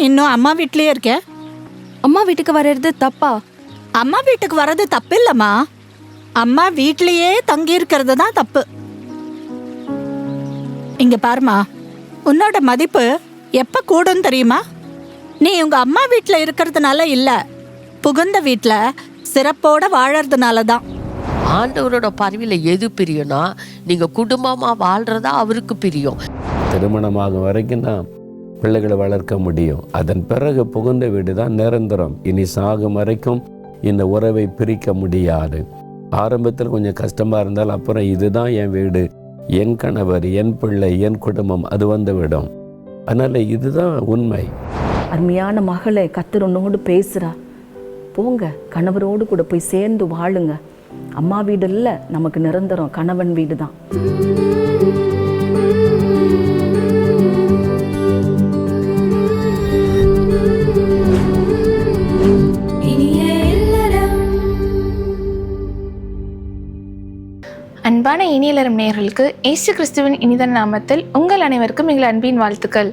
இன்னும் அம்மா வீட்லயே இருக்க? அம்மா வீட்டுக்கு வர்றது தப்பா? அம்மா வீட்டுக்கு வர்றது தப்பு இல்லம்மா, அம்மா வீட்லயே தங்கி இருக்கிறது தான் தப்பு. இங்க பாருமா, உன்னோட மதிப்பு எப்ப கூடும் தெரியுமா? நீ உங்க அம்மா வீட்ல இருக்கிறதுனால இல்ல, புகுந்த வீட்ல சிறப்போட வாழறதுனால தான். ஆண்டவரோட பார்வையில் எது பிரியம்னா, நீங்க குடும்பமா வாழ்றதா அவருக்கு பிரியம். திருமணமாகும் வரைக்கும் தான் பிள்ளைகளை வளர்க்க முடியும். அதன் பிறகு புகுந்த வீடு தான் நிரந்தரம். இனி சாகும் வரைக்கும் இந்த உறவை பிரிக்க முடியாது. ஆரம்பத்தில் கொஞ்சம் கஷ்டமா இருந்தால் அப்புறம் இதுதான் என் வீடு, என் கணவர், என் பிள்ளை, என் குடும்பம், அது வந்து விடும். அதனால இதுதான் உண்மை. அருமையான மகளை கர்த்தர் உன்னோடு பேசுறா. போங்க, கணவரோடு கூட போய் சேர்ந்து வாழுங்க. அம்மா வீடு இல்லை, நமக்கு நிரந்தரம் கணவன் வீடு தான். அன்பான இனியலரும் நேயர்களுக்கு இயேசு கிறிஸ்துவின் இனித நாமத்தில் உங்கள் அனைவருக்கும் எங்கள் அன்பின் வாழ்த்துக்கள்.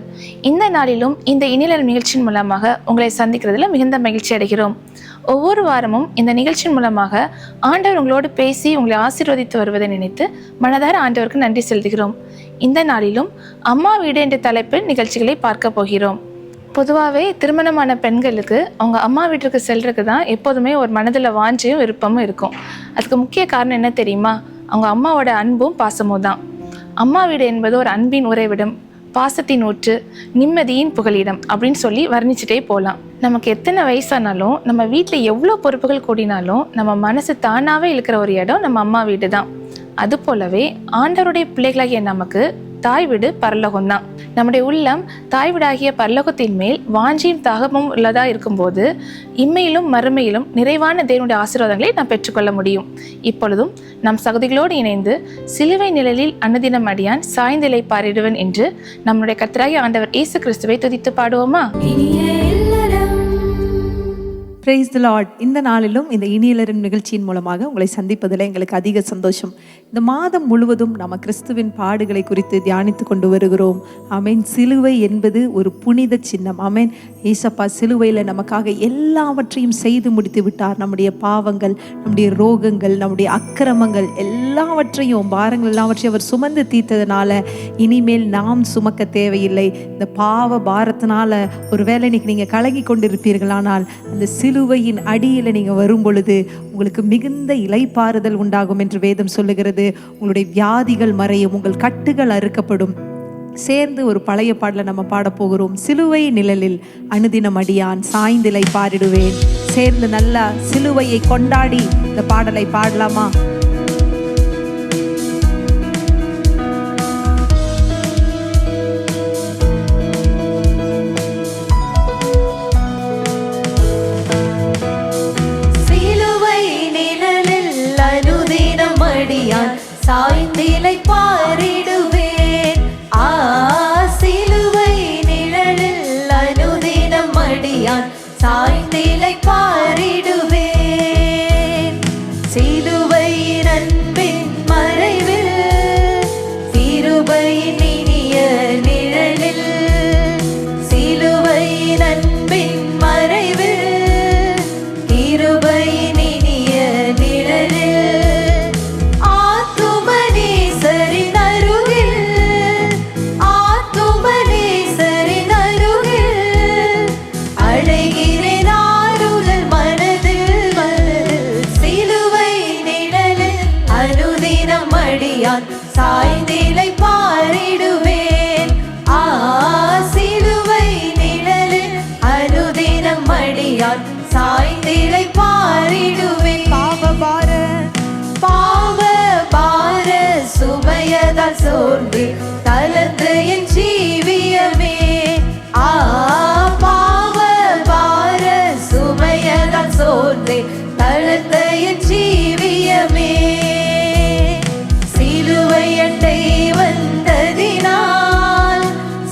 இந்த நாளிலும் இந்த இனியலரும் நிகழ்ச்சியின் மூலமாக உங்களை சந்திக்கிறதுல மிகுந்த மகிழ்ச்சி அடைகிறோம். ஒவ்வொரு வாரமும் இந்த நிகழ்ச்சியின் மூலமாக ஆண்டவர் உங்களோடு பேசி உங்களை ஆசீர்வதித்து வருவதை நினைத்து மனதார ஆண்டவருக்கு நன்றி செலுத்துகிறோம். இந்த நாளிலும் அம்மா வீடு என்ற தலைப்பில் நிகழ்ச்சிகளை பார்க்க போகிறோம். பொதுவாகவே திருமணமான பெண்களுக்கு அவங்க அம்மா வீட்டுக்கு செல்றதுக்கு தான் எப்போதுமே ஒரு மனதில் வாஞ்சியும் விருப்பமும் இருக்கும். அதுக்கு முக்கிய காரணம் என்ன தெரியுமா? அவங்க அம்மாவோட அன்பும் பாசமும் தான். அம்மா வீடு என்பது ஒரு அன்பின் உறைவிடம், பாசத்தின் ஊற்று, நிம்மதியின் புகலிடம் அப்படின்னு சொல்லி வர்ணிச்சுட்டே போகலாம். நமக்கு எத்தனை வயசானாலும், நம்ம வீட்டில் எவ்வளோ பொறுப்புகள் கூடினாலும், நம்ம மனசு தானாகவே இருக்கிற ஒரு இடம் நம்ம அம்மா வீடு தான். அது போலவே ஆண்டவருடைய பிள்ளைகளாகிய நமக்கு தாய் வீடு பரலோகம் தான். நம்முடைய உள்ளம் தாய் வீடாகிய பரலோகத்தின் மேல் வாஞ்சியும் தாகமும் உள்ளதா இருக்கும்போது இம்மையிலும் மறுமையிலும் நிறைவான தேவனுடைய ஆசீர்வாதங்களை நாம் பெற்றுக்கொள்ள முடியும். இப்பொழுதும் நம் சகோதரிகளோடு இணைந்து சிலுவை நிழலில் அனுதினம் அடியான் சாய்ந்திலை பாரிடுவன் என்று நம்முடைய கர்த்தராகிய ஆண்டவர் இயேசு கிறிஸ்துவை துதித்து பாடுவோமா? Praise the lord. இந்த நாளிலும் இந்த இனியலரும் நிகழ்ச்சியின் மூலமாக உங்களை சந்திப்பதில் எங்களுக்கு அதிக சந்தோஷம். இந்த மாதம் முழுவதும் நம்ம கிறிஸ்துவின் பாடுகளை குறித்து தியானித்து கொண்டு வருகிறோம். ஆமேன். சிலுவை என்பது ஒரு புனித சின்னம். ஆமேன். ஏசப்பா சிலுவையில் நமக்காக எல்லாவற்றையும் செய்து முடித்து விட்டார். நம்முடைய பாவங்கள், நம்முடைய ரோகங்கள், நம்முடைய அக்கிரமங்கள் எல்லாவற்றையும், பாரங்கள் எல்லாவற்றையும் அவர் சுமந்து தீர்த்ததுனால இனிமேல் நாம் சுமக்க தேவையில்லை. இந்த பாவ பாரத்தினால ஒருவேளை இன்னைக்கு நீங்கள் கலங்கி கொண்டிருப்பீர்களானால் அந்த சிலுவையின் அடியில் நீங்கள் வரும் பொழுது உங்களுக்கு மிகுந்த இளைப்பாறுதல் உண்டாகும் என்று வேதம் சொல்லுகிறது. உங்களுடைய வியாதிகள் மறையும், உங்கள் கட்டுகள் அறுக்கப்படும். சேர்ந்து ஒரு பழைய பாடலை நம்ம பாட போகிறோம். சிலுவை நிழலில் அனுதினம் அடியான் சாய்ந்திலை பாரிடுவேன். சேர்ந்து நல்லா சிலுவையை கொண்டாடி இந்த பாடலை பாடலாமா? சாய்ந்திலை பாரிடுவேன். சிலுவை நிழலில் அனுதினம் அடியான் சாய்ந்திலை பாரிடுவேன். சிலுவையின் அன்பின் மறைவில், கிருபையின் இனிய நிழலில், சிலுவையின் அன்பின் மறைவில், கிருபையின் இனிய நிழலில் சாய்ந்திலை பாரிடுவேன். சிலுவை நிழலில் அனுதினம் அடியான் சாய்ந்திலை பாரிடுவேன். பாவ பார சுமையதால் சோர்ந்து தளர்ந்து என் ஜீவியமே. பாவ பார சுமையதால் சோர்ந்து தளர்ந்த என் ஜீவியமே. வந்ததினால்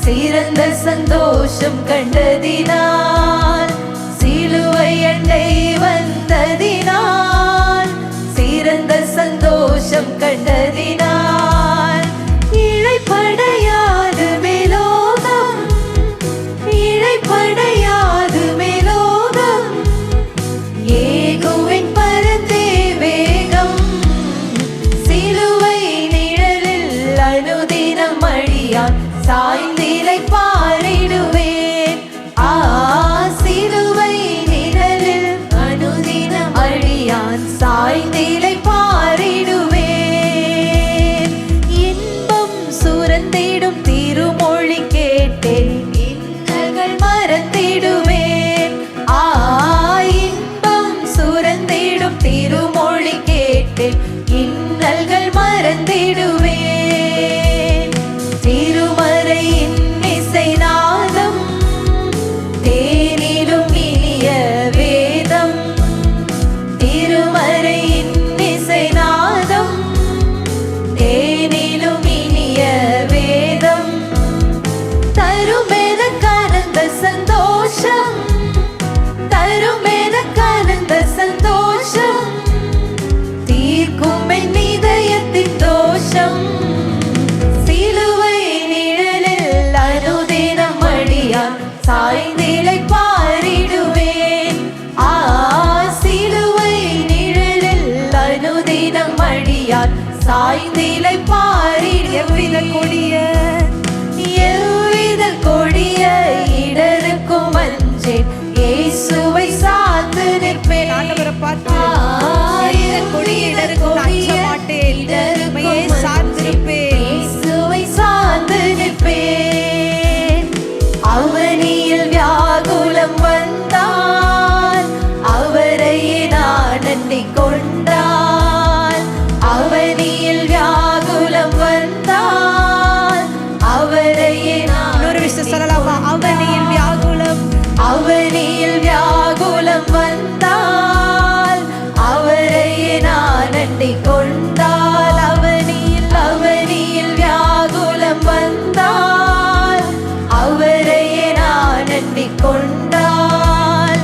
சிறந்த சந்தோஷம் கண்டதினால், சிலுவை அண்டை வந்ததினால் சிறந்த சந்தோஷம் கண்டதினால், இழைப்படையாது மேலோகம், இழைப்படை சாய்ந்திலை பாரிடுவேன். சிலுவை நிழலில் அனுதினம் அடியான் சாய்ந்திலை பாரிடுவேன். இன்பம் சுரந்திடும் திருமொழி கேட்டேன், இன்னல்கள் மறந்திடுவேன். இன்பம் சுரந்திடும் திருமொழி கேட்டேன், இன்னல்கள் மறந்திடுவேன். திருமறையின் இசை நாதம், தேனிலும் இனிய வேதம். திருமறையின் இசை நாதம், தேனிலும் இனிய வேதம். தருமெனக்கானந்த சந்தோஷம், தருமெனக்கானந்த சந்தோஷம். தீர்க்கும் என் இதயத்தின் தோஷம். சிலுவை நிழலில் அனுதினம் அடியான் சாய்ந்திலை பாரிடுவேன். சிலுவை நிழலில் அனுதினம் அடியான் சாய்ந்திலை பாரிடுவேன். எவ்வித கொடிய இடருக்கும் அஞ்சேன், இயேசுவை சார்ந்து நிற்பேன். ஆண்டவரை பார்த்து கொடிய இடருக்கும் அஞ்ச மாட்டேன், உம்மையே சார்ந்திருப்பேன். இயேசுவை சார்ந்து நிற்பேன். அவனியில் வியாகுலம் வந்தால் அவரையே நான் எண்ணிக் கொண்டால். அவனியில் வியாகுலம் வந்தால் அவரையே நான். இன்னொரு விஷயம் சொல்லலாமா? அவனியில் வியாகுலம், அவனியில் வியாகுலம் வந்தால் அவரையே நான் எண்ணிக் கொண்டால். அவனியில் வியாகுலம் வந்தால் அவரையே நான் எண்ணிக் கொண்டால்.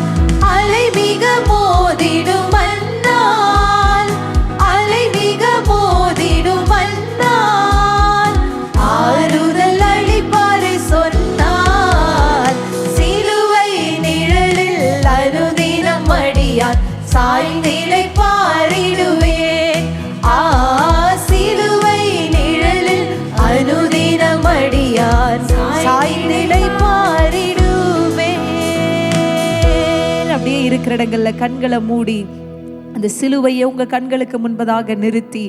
அலை மிக மோதிடும் அந்நாள், அலை மிக மோதிடும் அந்நாள். ஆறுதல் அளிப்பாரை சொன்னால். சிலுவை நிழலில் அனுதினம் அடியான் சாய்ந்திலை பாரிடுவேன். சிலுவை நிழலில் அனுதினம் அடியான் சாய்ந்திலை பாரிடுவேன். அப்படியே இருக்கிற இடங்கள்ல கண்களை மூடி அந்த சிலுவையை உங்க கண்களுக்கு முன்பதாக நிறுத்தி,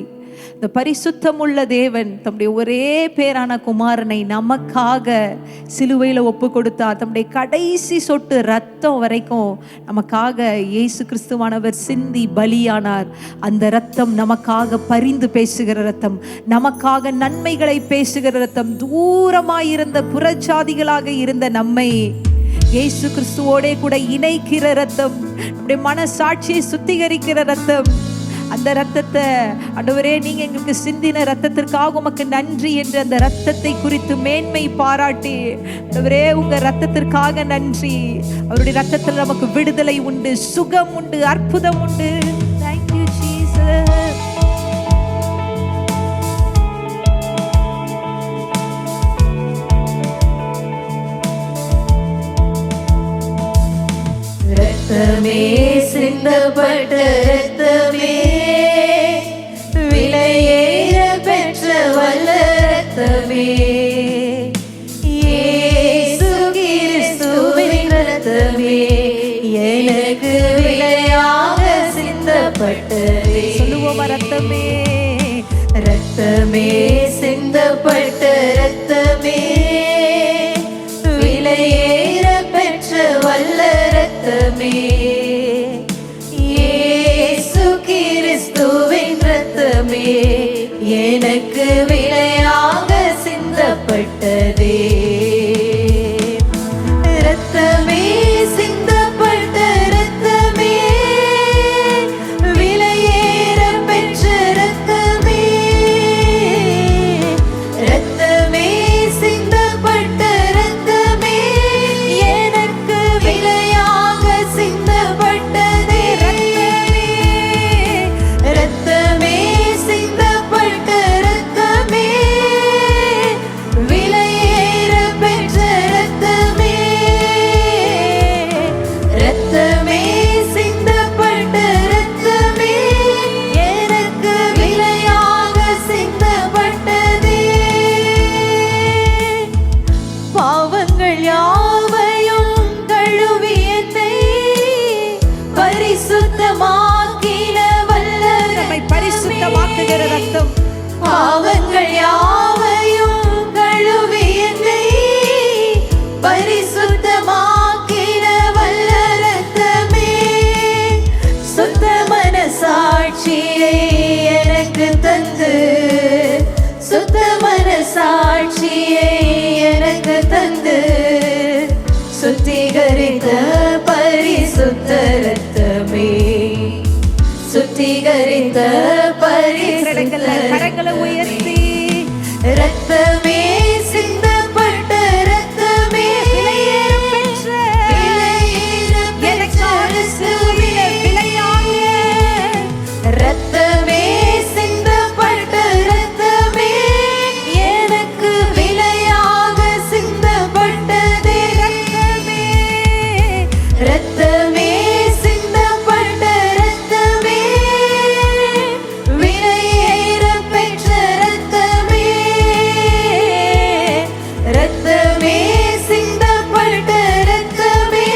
இந்த பரிசுத்தமுள்ள தேவன் தம்முடைய ஒரே பேரான குமாரனை நமக்காக சிலுவையில் ஒப்பு கொடுத்தார். தம்முடைய கடைசி சொட்டு ரத்தம் வரைக்கும் நமக்காக இயேசு கிறிஸ்துவானவர் சிந்தி பலியானார். அந்த ரத்தம் நமக்காக பரிந்து பேசுகிற ரத்தம், நமக்காக நன்மைகளை பேசுகிற ரத்தம். தூரமாயிருந்த புறஜாதிகளாக இருந்த நம்மை இயேசு கிறிஸ்துவோடே கூட இணைக்கிற ரத்தம், நம்முடைய மனசாட்சியை சுத்திகரிக்கிற ரத்தம். அந்த ரத்தத்தை ஆண்டவரே நீங்க எங்களுக்கு சிந்தின ரத்தத்திற்காக உமக்கு நன்றி என்று அந்த ரத்தத்தை குறித்து மேன்மை பாராட்டி, ஆண்டவரே உங்க ரத்தத்திற்காக நன்றி. அவருடைய ரத்தத்தில் நமக்கு விடுதலை உண்டு, சுகம் உண்டு, அற்புதம் உண்டு. Thank you, Jesus. ரத்தமே சிந்தப்பட்ட ரத்தமே, விலையேற பெற்ற வல்ல ரத்தமே. இயேசு கிறிஸ்துவின் ரத்தமே, எனக்கு விலையாக சிந்தப்பட்டதே. சொல்லுவோமா? ரத்தமே, ரத்தமே சிந்தப்பட்ட ரத்தமே, விலையேற பெற்ற வல்ல ரத்தமே. இயேசு கிறிஸ்துவின் ரத்தமே, எனக்கு விலையாக சிந்தப்பட்டதே. ரத்தமே சிந்தப்பட்ட ரத்தமே, விலையேற பெற்ற ரத்தமே. வருகிற ரத்தம் பாவங்கள் யாவையும் கழுவி என்னை பரிசுத்தமாக்கின வல்ல ரத்தமே, சுத்த மனசாட்சியை எனக்கு தந்து, சுத்த மனசாட்சியை எனக்கு தந்து, சுத்திகரித்த பரிசுத்த ரத்தமே, சுத்திகரித்த பரிசுத்த கரங்களை உயர்த்தி ரத்தமே, சிந்தப்பட்ட ரத்தமே, விலையேற பெற்ற கிறிஸ்துவின் விலையாக, ரத்தமே, சிந்தப்பட்ட ரத்தமே, எனக்கு விலையாக சிந்தப்பட்டதே ரத்தமே, ரத்தமே, சிந்தப்பட்ட ரத்தமே, விலையேற பெற்ற ரத்தமே, ரத்தமே, சிந்தப்பட்ட ரத்தமே,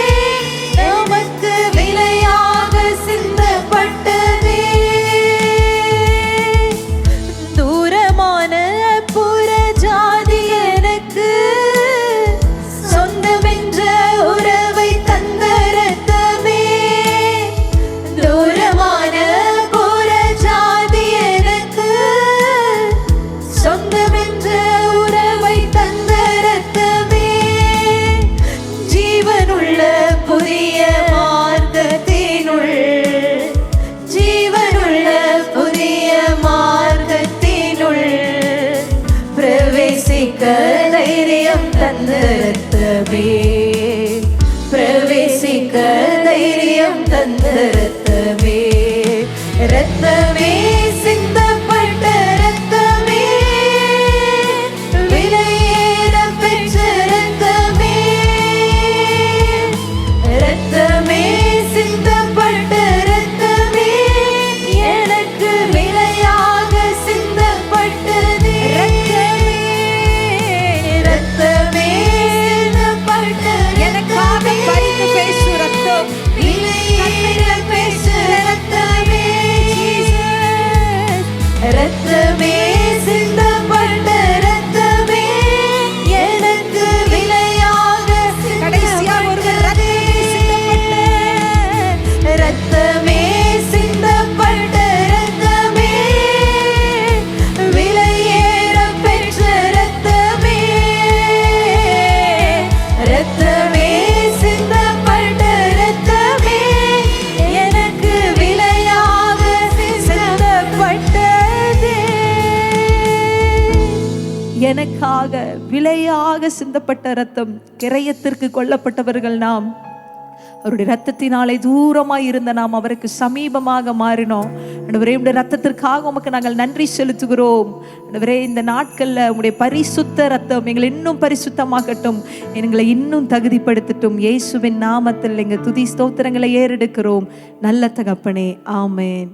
நமக்கு விலையாக சிந்தப்பட்டதே. தூரமான புற ஜாதி எனக்கு சொந்தமென்ற உறவை தந்த ரத்தமே, தூரமான புற ஜாதி எனக்கு சொந்தமென்ற உறவை தந்த ரத்தமே, ஜீவனுள்ள புதிய மார்க்கத்தினுள், ஜீவனுள்ள புதிய மார்க்கத்தினுள் பிரவேசிக்க தைரியம் தந்த ரத்தமே, பிரவேசிக்க தைரியம் தந்த ரத்தமே, ரத்தமே, சிந்தப்பட்ட ரத்தமே, விலையேற பெற்ற ரத்தமே, ரத்தமே, சிந்தப்பட்ட ரத்தமே, எனக்கு விலையாக சிந்தப்பட்டதே ரத்தமே, ரத்தமே, சிந்தப்பட்ட எனக்காக பரிந்து பேசு ரத்தம் விலையேற பெற்ற ரத்தமே, ரத்தமே, சிந்தப்பட்ட ரத்தமே, எனக்கு விலையாக கடைசியா ஒருவர் ரத்தமே, சிந்தப்பட்ட ரத்தமே, விலையேற பெற்ற ரத்தமே, ரத்தமே, சிந்தப்பட்ட ரத்தமே, எனக்கு விலையாக சிந்தப்பட்டதே. எனக்காக விலையாக சிந்தப்பட்ட ரத்தம். கிரயத்திற்கு கொல்லப்பட்டவர்கள் நாம். அவருடைய ரத்தத்தினாலே தூரமாய் இருந்த நாம் அவருக்கு சமீபமாக மாறினோம். ஆண்டவரே, உடைய ரத்தத்திற்காக உமக்கு நாங்கள் நன்றி செலுத்துகிறோம். ஆண்டவரே, இந்த நாட்கள்ல உடைய பரிசுத்த ரத்தம் எங்களை இன்னும் பரிசுத்தமாகட்டும், எங்களை இன்னும் தகுதிப்படுத்தட்டும். இயேசுவின் நாமத்தில் எங்க துதி ஸ்தோத்திரங்களை ஏறெடுக்கிறோம். நல்ல தகப்பனே, ஆமென்.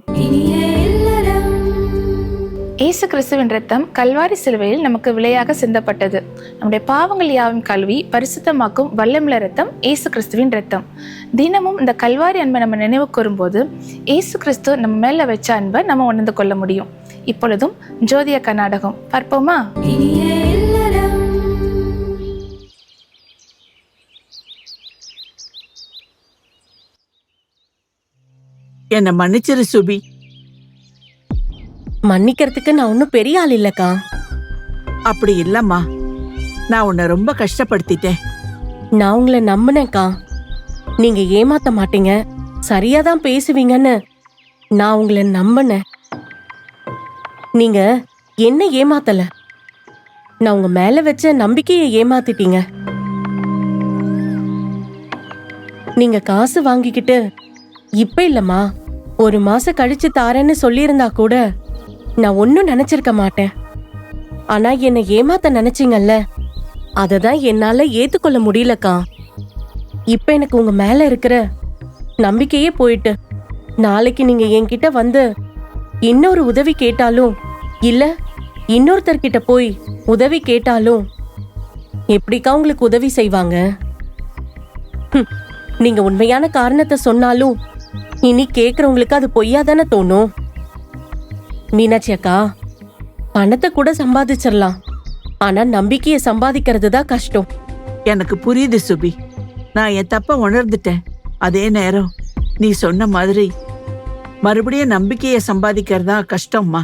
இயேசு கிறிஸ்துவின் ரத்தம் கல்வாரி சிலுவையில் நமக்கு விலையாக சிந்தப்பட்டது. நம்முடைய பாவங்கள் யாவும் கழுவி பரிசுத்தமாக்கும் வல்லமுள்ள ரத்தம் இயேசு கிறிஸ்துவின் ரத்தம். தினமும் இந்த கல்வாரி அன்பை நம்ம நினைவு கூறும்போது இயேசு கிறிஸ்து நம்ம மேல வச்ச அன்பை நம்ம உணர்ந்து கொள்ள முடியும். இப்பொழுதும் ஜோதிய கர்நாடகம் பார்ப்போமா? என்ன மன்னிச்சிரு சுபி. மன்னிக்கிறதுக்கு நான் ஒன்னும் பெரிய ஆள் இல்லக்கா. அப்படி இல்லம்மா, நான் உன்னை ரொம்ப கஷ்டப்படுத்திட்டேன். நான் உங்களை நம்பினேக்கா. நீங்க ஏமாத்த மாட்டீங்க, சரியாதான் பேசுவீங்கன்னு நான் உங்களை நம்பினேன். நீங்க என்ன ஏமாத்தல, நான் உங்க மேல வச்ச நம்பிக்கையை ஏமாத்திட்டீங்க. நீங்க காசு வாங்கிக்கிட்டு இப்ப இல்லம்மா, ஒரு மாசம் கழிச்சு தாரேன்னு சொல்லியிருந்தா கூட நான் ஒன்னும் நினைச்சிருக்க மாட்டேன். ஆனா என்னை ஏமாத்த நினைச்சீங்கல்ல, அததான் என்னால ஏத்துக்கொள்ள முடியலக்கா. இப்ப எனக்கு உங்க மேல இருக்கிற நம்பிக்கையே போயிட்டு, நாளைக்கு நீங்க என்கிட்ட வந்து இன்னொரு உதவி கேட்டாலும் இல்ல இன்னொருத்தர்கிட்ட போய் உதவி கேட்டாலும் எப்படிக்கா உங்களுக்கு உதவி செய்வாங்க? நீங்க உண்மையான காரணத்தை சொன்னாலும் இனி கேக்குறவங்களுக்கு அது பொய்யாதானே தோணும். மீனாட்சி அக்கா, பணத்தை கூட சம்பாதிச்சிடலாம், ஆனா நம்பிக்கையை சம்பாதிக்கிறது தான் கஷ்டம். எனக்கு புரியுது சுபி. நான் என் தப்ப உணர்ந்துட்டேன். அதே நேரம் நீ சொன்ன மாதிரி மறுபடியும் நம்பிக்கையை சம்பாதிக்கிறதா கஷ்டம்மா.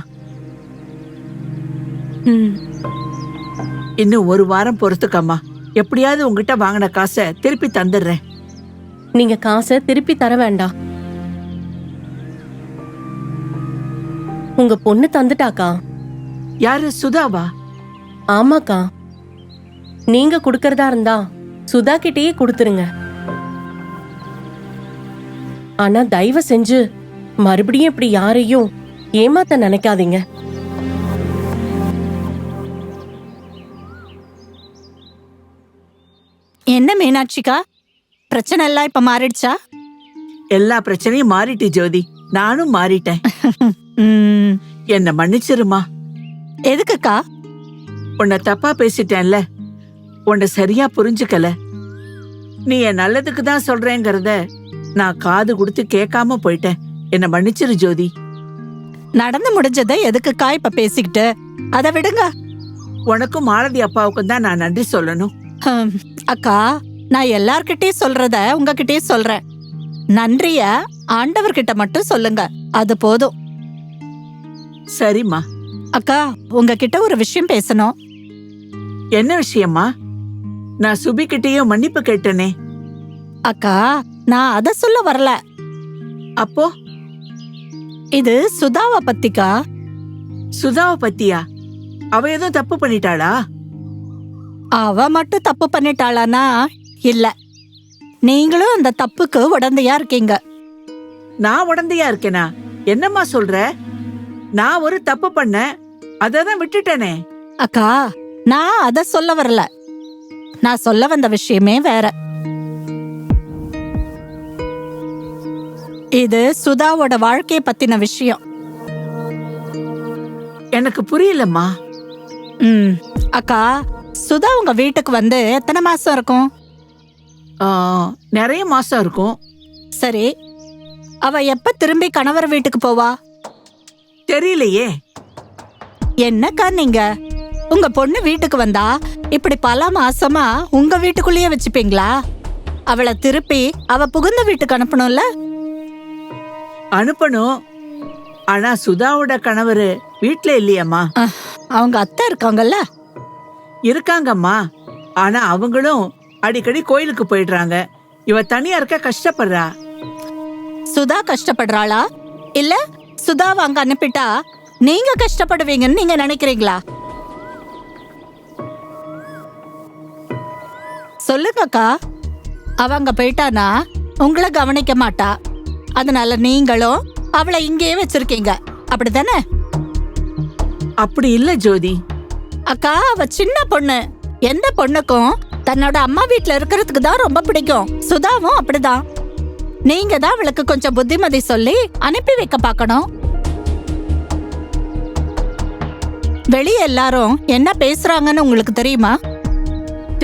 இன்னும் ஒரு வாரம் பொறுத்துக்கம்மா. எப்படியாவது உங்ககிட்ட வாங்கின காசை திருப்பி தந்துடுறேன். நீங்க காசை திருப்பி தர வேண்டாம். உங்க பொண்ணு தந்துட்டாக்கா. யாரு, சுதாவா? ஆமாக்கா, நீங்க குடுக்கறதா இருந்தா சுதா கிட்டயே கொடுத்துருங்க. ஆனா தயவு செஞ்சு மறுபடியும் இப்படி யாரையும் ஏமாத்த நினைக்காதீங்க. என்ன மீனாட்சிக்கா, பிரச்சனை எல்லாம் இப்ப மாறிடுச்சா? எல்லா பிரச்சனையும் மாறிட்டு ஜோதி. நானும் மாறிட்டேன். ம், என்ன மன்னிச்சிருமா. எதுக்குக்கா? உன்னை தப்பா பேசிட்டேன்ல, உன்னை சரியா புரிஞ்சுக்கல. நீ என் நல்லதுக்கு தான் சொல்றேங்கிறத நான் காது கொடுத்து கேட்காம போயிட்டேன். என்ன மன்னிச்சிரு ஜோதி. நடந்து முடிஞ்சதை எதுக்குக்கா இப்ப பேசிக்கிட்டு? அதை விடுங்க. உனக்கும் மாலதி அப்பாவுக்கும் தான் நான் நன்றி சொல்லணும். அக்கா, நான் எல்லார்கிட்டயும் சொல்றத உங்ககிட்டயும் சொல்றேன். நன்றிய ஆண்டவர்கிட்ட மட்டும் சொல்லுங்க, அது போதும். சரிம்மா. அக்கா, உங்ககிட்ட ஒரு விஷயம் பேசணும். என்ன விஷயமா? நான் சுபி கிட்டேயும் மன்னிப்பு கேட்டனே. அக்கா, நான் அத சொல்ல வரல. அப்போ இது சுதாவை பத்திக்கா. சுதாவை பத்தியா? அவ ஏதோ தப்பு பண்ணிட்டாளா? அவ மட்டும் தப்பு பண்ணிட்டாளானா இல்ல, நீங்களும் அந்த தப்புக்கு உடந்தையா இருக்கீங்க. நான் உடந்தையா இருக்கேனா? என்னம்மா சொல்ற? நான் ஒரு தப்பு பண்ண, அததான் விட்டுட்டேனே. அக்கா, நான் அத சொல்ல வரல. நான் சொல்ல வந்த விஷயமே வேற. இது சுதாவோட வாழ்க்கைய பத்தின விஷயம். எனக்கு புரியலம்மா. அக்கா, சுதா உங்க வீட்டுக்கு வந்து எத்தனை மாசம் இருக்கும்? நிறைய மாசம் இருக்கும். சரி, அவ எப்ப திரும்பி கணவர் வீட்டுக்கு போவா? தெரியலையே. என்னக்கா நீங்க, உங்க பொண்ணு வீட்டுக்கு வந்தா இப்படி பல மாசமா உங்க வீட்டுக்குள்ளேயே வச்சுப்பீங்களா? அவளை திருப்பி அவ புகுந்த வீட்டுக்கு அனுப்பணும்ல? அனுப்பணும். ஆனா சுதாவோட கணவர் வீட்டுல இல்லையம்மா. அவங்க அத்தை இருக்காங்கல்ல? இருக்காங்கம்மா. ஆனா அவங்களும் அடிக்கடி கோயிலுக்கு போயிடுறாங்க. இவ தனியா இருக்க கஷ்டப்படுறா. சுதா கஷ்டப்படுறாளா இல்ல சுதாவை அங்க அனுப்பிட்டா நீங்க கஷ்டப்படுவீங்கன்னு நீங்க நினைக்கிறீங்களா? சொல்லுங்கக்கா. அவங்க போயிட்டானா உங்களை கவனிக்க மாட்டா. அதனால நீங்களும் அவளை இங்கேயே வச்சிருக்கீங்க, அப்படித்தானே? அப்படி இல்ல ஜோதி. அக்கா, அவ சின்ன பொண்ணு. எந்த பொண்ணுக்கும் தன்னோட அம்மா வீட்டுல இருக்கிறதுக்கு தான் ரொம்ப பிடிக்கும். சுதாவும் அப்படிதான். நீங்க தான் அவளுக்கு கொஞ்சம் புத்திமதி சொல்லி அனுப்பி வைக்க பார்க்கணும். வெளியே எல்லாரும் என்ன பேசுறாங்கன்னு உங்களுக்கு தெரியுமா?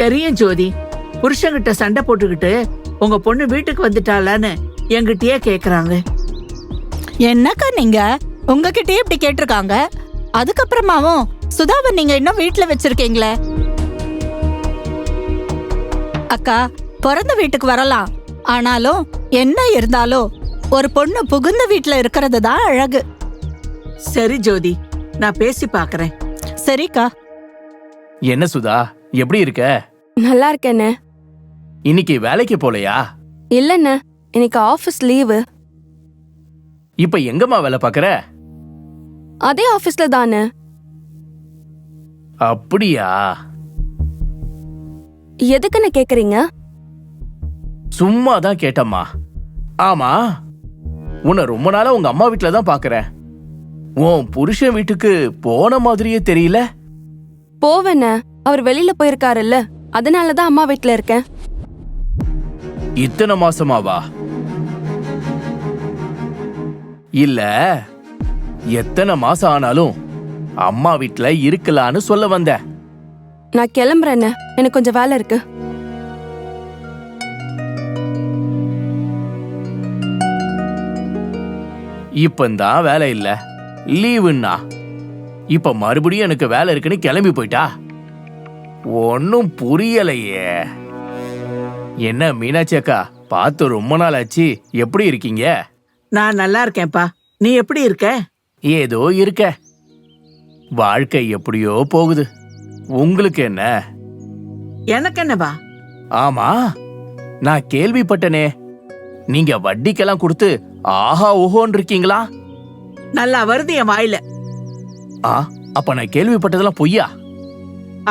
தெரியும் ஜோதி. புருஷன்கிட்ட சண்டை போட்டுக்கிட்டு உங்க பொண்ணு வீட்டுக்கு வந்துட்டாளான்னு என்கிட்டயே கேக்குறாங்க. என்னக்கா நீங்க, உங்ககிட்டயே இப்படி கேட்டிருக்காங்க, அதுக்கப்புறமாவும் சுதாவை நீங்க இன்னும் வீட்டுல வச்சிருக்கீங்களே? அக்கா, பிறந்த வீட்டுக்கு வரலாம், ஆனாலும் என்ன இருந்தாலும் ஒரு பொண்ணு புகுந்த வீட்டுல இருக்கிறது தான் அழகு. சரி ஜோதி, நான் பேசி பாக்குறேன். சரிக்கா. என்ன சுதா, எப்படி இருக்க? நல்லா இருக்கேண்ணே. இன்னைக்கு வேலைக்கு போலையா? இல்லண்ணே, இன்னைக்கு ஆபீஸ் லீவு. இப்ப எங்கம்மா வேலை பாக்குற? அதே ஆபீஸ்ல தானே. அப்படியா? எதுக்குன்னு கேக்குறீங்க? சும்மா தான் கேட்டம்மா. ஆமா, உன்னை ரொம்ப நாளா உங்க அம்மா வீட்டுல தான் பாக்குறேன். உன் புருஷன் வீட்டுக்கு போன மாதிரியே தெரியல. போவேண்ணே, அவர் வெளியில போயிருக்காருல்ல, அதனாலதான் அம்மா வீட்டுல இருக்கேன். இத்தனை மாசமாவா? இல்ல, எத்தனை மாசம் ஆனாலும் அம்மா வீட்டுல இருக்கலான்னு சொல்ல வந்த. நான் கிளம்புறேண்ணே, எனக்கு கொஞ்சம் வேலை இருக்கு. இப்பந்தான் வேலை இல்ல, லீவுன்னா இப்ப மறுபடியும் எனக்கு வேலை இருக்குன்னு கிளம்பி போயிட்டா. ஒன்னும் புரியலையே. என்ன மீனாட்சி அக்கா, பார்த்து ரொம்ப நாள் ஆச்சு. எப்படி இருக்கீங்க? நான் நல்லா இருக்கேன்ப்பா. நீ எப்படி இருக்க? ஏதோ இருக்க. வாழ்க்கை எப்படியோ போகுது. உங்களுக்கு என்ன? எனக்கு என்னவா? ஆமா, நான் கேள்விப்பட்டனே, நீங்க வட்டிக்கெல்லாம் கொடுத்து ஆஹா ஓஹோன்னு இருக்கீங்களா? நல்லா வருது என் வாயில. அப்ப நான் கேள்விப்பட்டதெல்லாம் பொய்யா?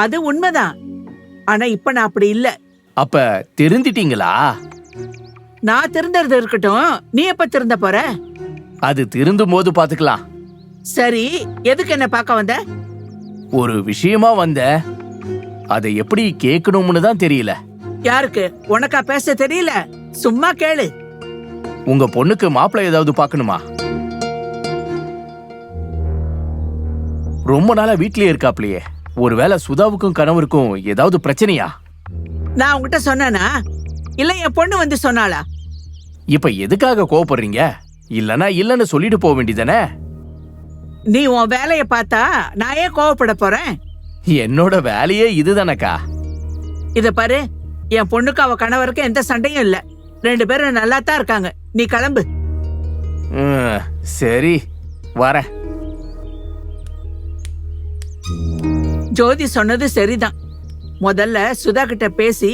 அது உண்மைதான். ஆனா இப்ப நான் அப்படி இல்ல. அப்ப திருந்திட்டீங்களா? நான் திருந்தறது இருக்கட்டும், நீ எப்ப திருந்த போற? அது திருந்தும் போது பாத்துக்கலாம். சரி, எதுக்கு என்ன பார்க்க வந்த? ஒரு விஷயமா வந்த, அதை எப்படி கேட்கணும்னு தான் தெரியல. யாருக்கு? உனக்கா பேச தெரியல? சும்மா கேளு. உங்க பொண்ணுக்கு மாப்பிள்ளை ஏதாவது பார்க்கணுமா? ரொம்ப நாளா வீட்லயே இருக்காப்லையே. ஒருவேளை சுதாவுக்கும் கணவருக்கும் ஏதாவது பிரச்சனையா? நான் உங்ககிட்ட சொன்னேனா? இல்ல என் பொண்ணு வந்து சொன்னாளா? இப்ப எதுக்காக கோவப்படுறீங்க? இல்லனா இல்லன்னு சொல்லிட்டு போக வேண்டியதானே? நீ உன் வேலைய பார்த்தா நான் ஏன் கோவப்பட போறேன்? என்னோட வேலையே இதுதானக்கா. இத பாரு, என் பொண்ணுக்கு அவ கணவருக்கு எந்த சண்டையும் இல்ல. 2 பேரும் நல்லா தான் இருக்காங்க. நீ கிளம்பு. சரி, வரேன். ஜோதி சொன்னது சரிதான். முதல்ல சுதா கிட்ட பேசி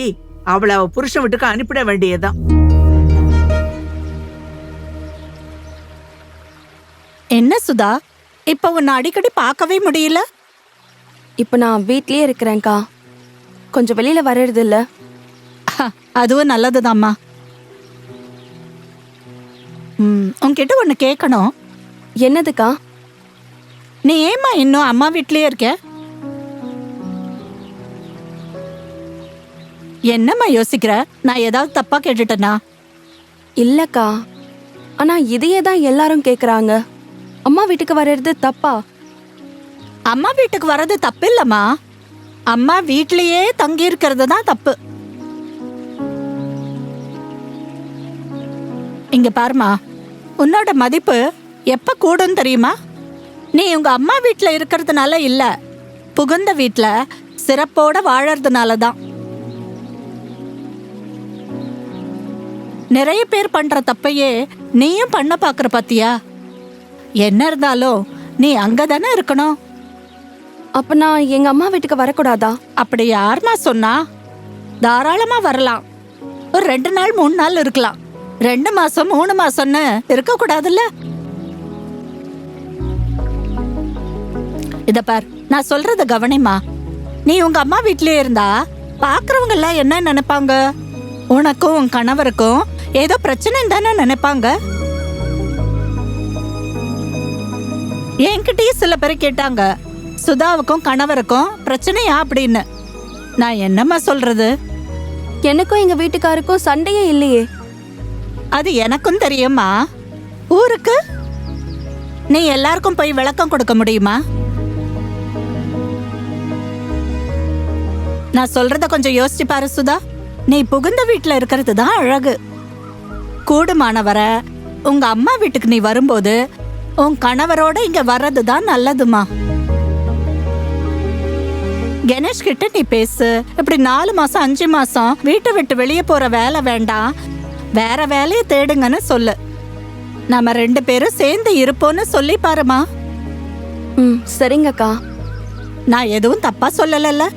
அவளை அவ புருஷன் வீட்டுக்கு அனுப்பிட வேண்டியதுதான். என்ன சுதா, இப்ப உன்னை அடிக்கடி பார்க்கவே முடியல? இப்ப நான் வீட்லயே இருக்கிறேன்க்கா. கொஞ்சம் வெளியில வர்றது இல்ல. அதுவும் நல்லதுதாம்மா. உன்கிட்ட ஒண்ணு கேட்கணும். என்னதுக்கா? நீ ஏமா இன்னும் அம்மா வீட்லயே இருக்க? என்னம்மா யோசிக்கிற? நான் ஏதாவது தப்பா கேட்டுட்டேனா? இல்லக்கா, ஆனா இதையே தான் எல்லாரும் கேக்குறாங்க. அம்மா வீட்டுக்கு வர்றது தப்பா? அம்மா வீட்டுக்கு வர்றது தப்பு இல்லம்மா. அம்மா வீட்லயே தங்கி இருக்கிறது தான் தப்பு. இங்க பாருமா, உன்னோட மதிப்பு எப்ப கூடும் தெரியுமா? நீ உங்க அம்மா வீட்ல இருக்கிறதுனால இல்ல, புகுந்த வீட்ல சிறப்போட வாழறதுனால தான். நிறைய பேர் பண்ற தப்பையே நீயும் பண்ண பாக்குற பாத்தியா? என்ன இருந்தாலும் நீ அங்கதானே இருக்கணும். அப்ப நான் எங்க அம்மா வீட்டுக்கு வரக்கூடாதா? அப்படி யாருமா சொன்னா? தாராளமா வரலாம். ஒரு 2 நாள் 3 நாள் இருக்கலாம். 2 மாசம் 3 மாசம்னு இருக்க கூடாதுல்ல? இத பார், நான் சொல்றத கவனிமா. நீ உங்க அம்மா வீட்லயே இருந்தா பாக்குறவங்க எல்லாம் என்ன நினைப்பாங்க? உனக்கும் உன் கணவருக்கும் ஏதோ பிரச்சனை தானே நினைப்பாங்க. என்கிட்டயே சில பேர் கேட்டாங்க, சுதாவுக்கும் கணவருக்கும் பிரச்சனையா அப்படின்னு. நான் என்னம்மா சொல்றது? எனக்கும் எங்க வீட்டுக்காருக்கும் சண்டையே இல்லையே. அது எனக்கும் தெரியுமா. ஊருக்கு நீ எல்லாருக்கும் போய் விளக்கம் கொடுக்க முடியுமா? நான் சொல்றத கொஞ்சம் யோசிச்சு பாரு சுதா. நீ புகுந்த வீட்டுல இருக்கிறது தான் அழகு. கூடுமானவரை உங்க அம்மா வீட்டுக்கு நீ வரும்போது உன் கணவரோட இங்க வர்றது தான் நல்லதுமா. கணேஷ் கிட்ட நீ பேசு. இப்படி 4 மாசம் 5 மாசம் வீட்டை விட்டு வெளியே போற வேலை வேண்டாம், வேற வேலையை தேடுங்கன்னு சொல்லு. நம்ம 2 பேரும் சேர்ந்து இருப்போம்னு சொல்லி பாருமா. சரிங்கக்கா. நான் எதுவும் தப்பா சொல்லல.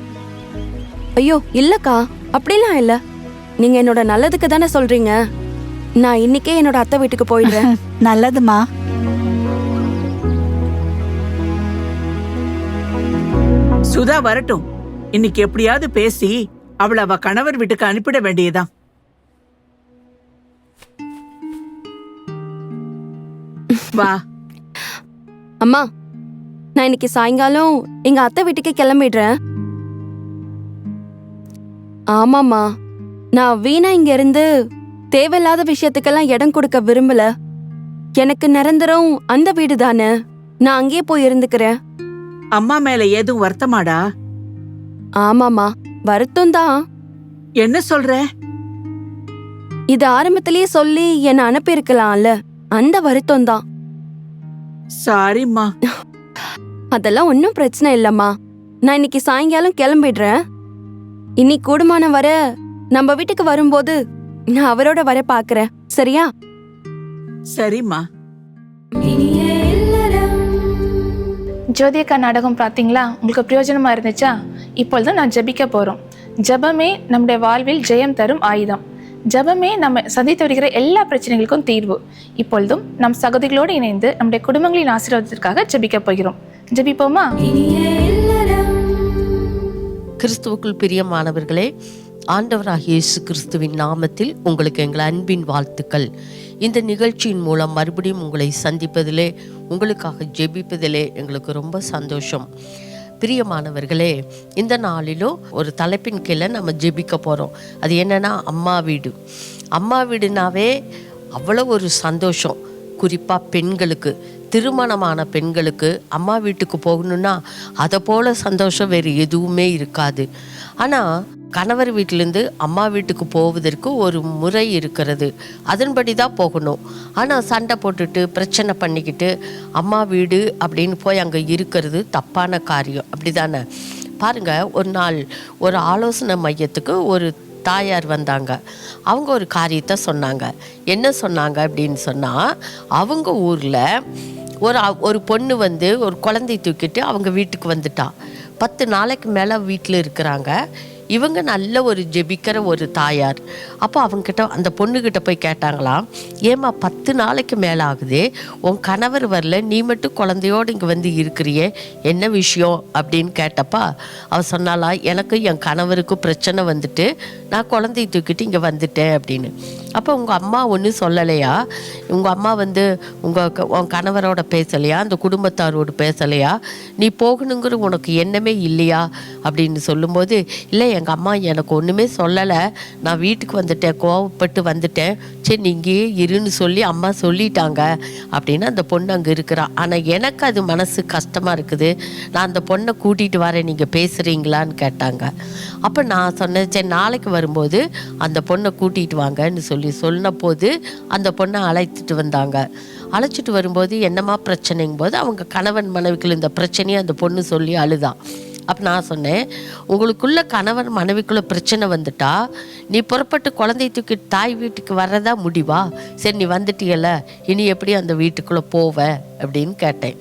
ஐயோ இல்லக்கா, அப்படிலாம் இல்ல. நீங்க என்னோட நல்லதுக்கு தானே சொல்றீங்க. நான் இன்னைக்கே என்னோட அத்தை வீட்டுக்கு போயிடுறேன். நல்லதுமா. சுதா வரட்டும். இன்னைக்கு எப்படியாவது பேசி அவளை அவ கணவர் வீட்டுக்கு அனுப்பிட வேண்டியதுதான். வா அம்மா, நான் இன்னைக்கு சாயங்காலம் எங்க அத்தை வீட்டுக்கு கிளம்பிடுறேன். ஆமாம்மா, நான் வீணா இங்க இருந்து தேவையில்லாத விஷயத்துக்கெல்லாம் இடம் கொடுக்க விரும்பல. எனக்கு நிரந்தரம் அந்த வீடு தானே, நான் அங்கேயே போய் இருந்துக்கிறேன். அம்மா மேல ஏதும் வருத்தமாடா? ஆமாமா, வருத்தம் தான். என்ன சொல்ற? இது ஆரம்பத்திலேயே சொல்லி என்ன அனுப்பியிருக்கலாம்ல, அந்த வருத்தம் தான். சாரிம்மா. அதெல்லாம் ஒன்றும் பிரச்சனை இல்லம்மா. நான் இன்னைக்கு சாயங்காலம் கிளம்பிடுறேன். இன்னைக்கு கூடுமான வர நம்ம வீட்டுக்கு வரும்போது நான் அவரோட வர பாக்குறேன். சரியா? சரிம்மா. ஜோதியக்கா நாடகம் பார்த்தீங்களா? உங்களுக்கு பிரயோஜனமா இருந்துச்சா? இப்பொழுது நான் ஜெபிக்க போறோம். ஜெபமே நம்முடைய வாழ்வில் ஜெயம் தரும் ஆயுதம். ஜெபமே நம்ம சந்தித்து வருகிற எல்லா பிரச்சனைகளுக்கும் தீர்வு. இப்பொழுதும் நம் சகோதரிகளோடு இணைந்து நம்முடைய குடும்பங்களின் ஆசீர்வாதத்திற்காக ஜெபிக்க போகிறோம். ஜெபிப்போமா? கிறிஸ்துவுக்குள் பிரியமானவர்களே, ஆண்டவராகிய இயேசு கிறிஸ்துவின் நாமத்தில் உங்களுக்கு எங்கள் அன்பின் வாழ்த்துக்கள். இந்த நிகழ்ச்சியின் மூலம் மறுபடியும் உங்களை சந்திப்பதிலே, உங்களுக்காக ஜெபிப்பதிலே எங்களுக்கு ரொம்ப சந்தோஷம். பிரியமானவர்களே, இந்த நாளிலும் ஒரு தலைப்பின் கீழே நம்ம ஜெபிக்க போகிறோம். அது என்னன்னா, அம்மா வீடு. அம்மா வீடுனாவே அவ்வளோ ஒரு சந்தோஷம். குறிப்பாக பெண்களுக்கு, திருமணமான பெண்களுக்கு அம்மா வீட்டுக்கு போகணுன்னா அதை போல் சந்தோஷம் வேறு எதுவுமே இருக்காது. ஆனால் கணவர் வீட்டிலேருந்து அம்மா வீட்டுக்கு போவதற்கு ஒரு முறை இருக்கிறது. அதன்படி தான் போகணும். ஆனால் சண்டை போட்டுட்டு பிரச்சனை பண்ணிக்கிட்டு அம்மா வீடு அப்படின்னு போய் அங்கே இருக்கிறது தப்பான காரியம். அப்படி தானே? பாருங்கள், ஒரு நாள் ஒரு ஆலோசனை மையத்துக்கு ஒரு தாயார் வந்தாங்க. அவங்க ஒரு காரியத்தை சொன்னாங்க. என்ன சொன்னாங்க அப்படின்னு சொன்னால், அவங்க ஊரில் ஒரு பொண்ணு வந்து ஒரு குழந்தை தூக்கிட்டு அவங்க வீட்டுக்கு வந்துட்டா. 10 நாளைக்கு மேலே வீட்டில் இருக்கிறாங்க. இவங்க நல்ல ஒரு ஜெபிக்கிற ஒரு தாயார். அப்போ அவங்ககிட்ட, அந்த பொண்ணுக்கிட்ட போய் கேட்டாங்களாம், ஏம்மா 10 நாளைக்கு மேலே ஆகுதே, உன் கணவர் வரல, நீ மட்டும் குழந்தையோடு இங்கே வந்து இருக்கிறியே, என்ன விஷயம் அப்படின்னு கேட்டப்பா அவள் சொன்னாலாம், எனக்கு என் கணவருக்கு பிரச்சனை வந்துட்டு நான் குழந்தைய தூக்கிட்டு இங்கே வந்துட்டேன் அப்படின்னு. அப்போ உங்கள் அம்மா ஒன்றும் சொல்லலையா? உங்கள் அம்மா வந்து உன் கணவரோட பேசலையா? அந்த குடும்பத்தாரோடு பேசலையா? நீ போகணுங்கிற உனக்கு எண்ணமே இல்லையா அப்படின்னு சொல்லும்போது, இல்லை எங்கள் அம்மா எனக்கு ஒன்றுமே சொல்லலை, நான் வீட்டுக்கு வந்துட்டேன், கோவப்பட்டு வந்துட்டேன், சரி நீ இங்கேயே இருன்னு சொல்லி அம்மா சொல்லிட்டாங்க அப்படின்னு அந்த பொண்ணு அங்கே இருக்கிறான். ஆனால் எனக்கு அது மனசு கஷ்டமாக இருக்குது, நான் அந்த பொண்ணை கூட்டிகிட்டு வரேன், நீங்கள் பேசுகிறீங்களான்னு கேட்டாங்க. அப்போ நான் சொன்னேன், சரி நாளைக்கு வரும்போது அந்த பொண்ணை கூட்டிகிட்டு வாங்கன்னு சொன்ன போது அந்த பொண்ணை அழைச்சிட்டு வந்தாங்க. அழைச்சிட்டு வரும்போது என்னம்மா பிரச்சனைங்கும் போது அவங்க கணவன் மனைவிக்குள்ள இந்த பிரச்சனையை அந்த பொண்ணு சொல்லி அழுதான். அப்போ நான் சொன்னேன், உங்களுக்குள்ள கணவன் மனைவிக்குள்ள பிரச்சனை வந்துட்டா நீ புறப்பட்டு குழந்தைய தூக்கி தாய் வீட்டுக்கு வர்றதா முடிவா? சரி நீ வந்துட்டியல்ல, இனி எப்படி அந்த வீட்டுக்குள்ளே போவ அப்படின்னு கேட்டேன்.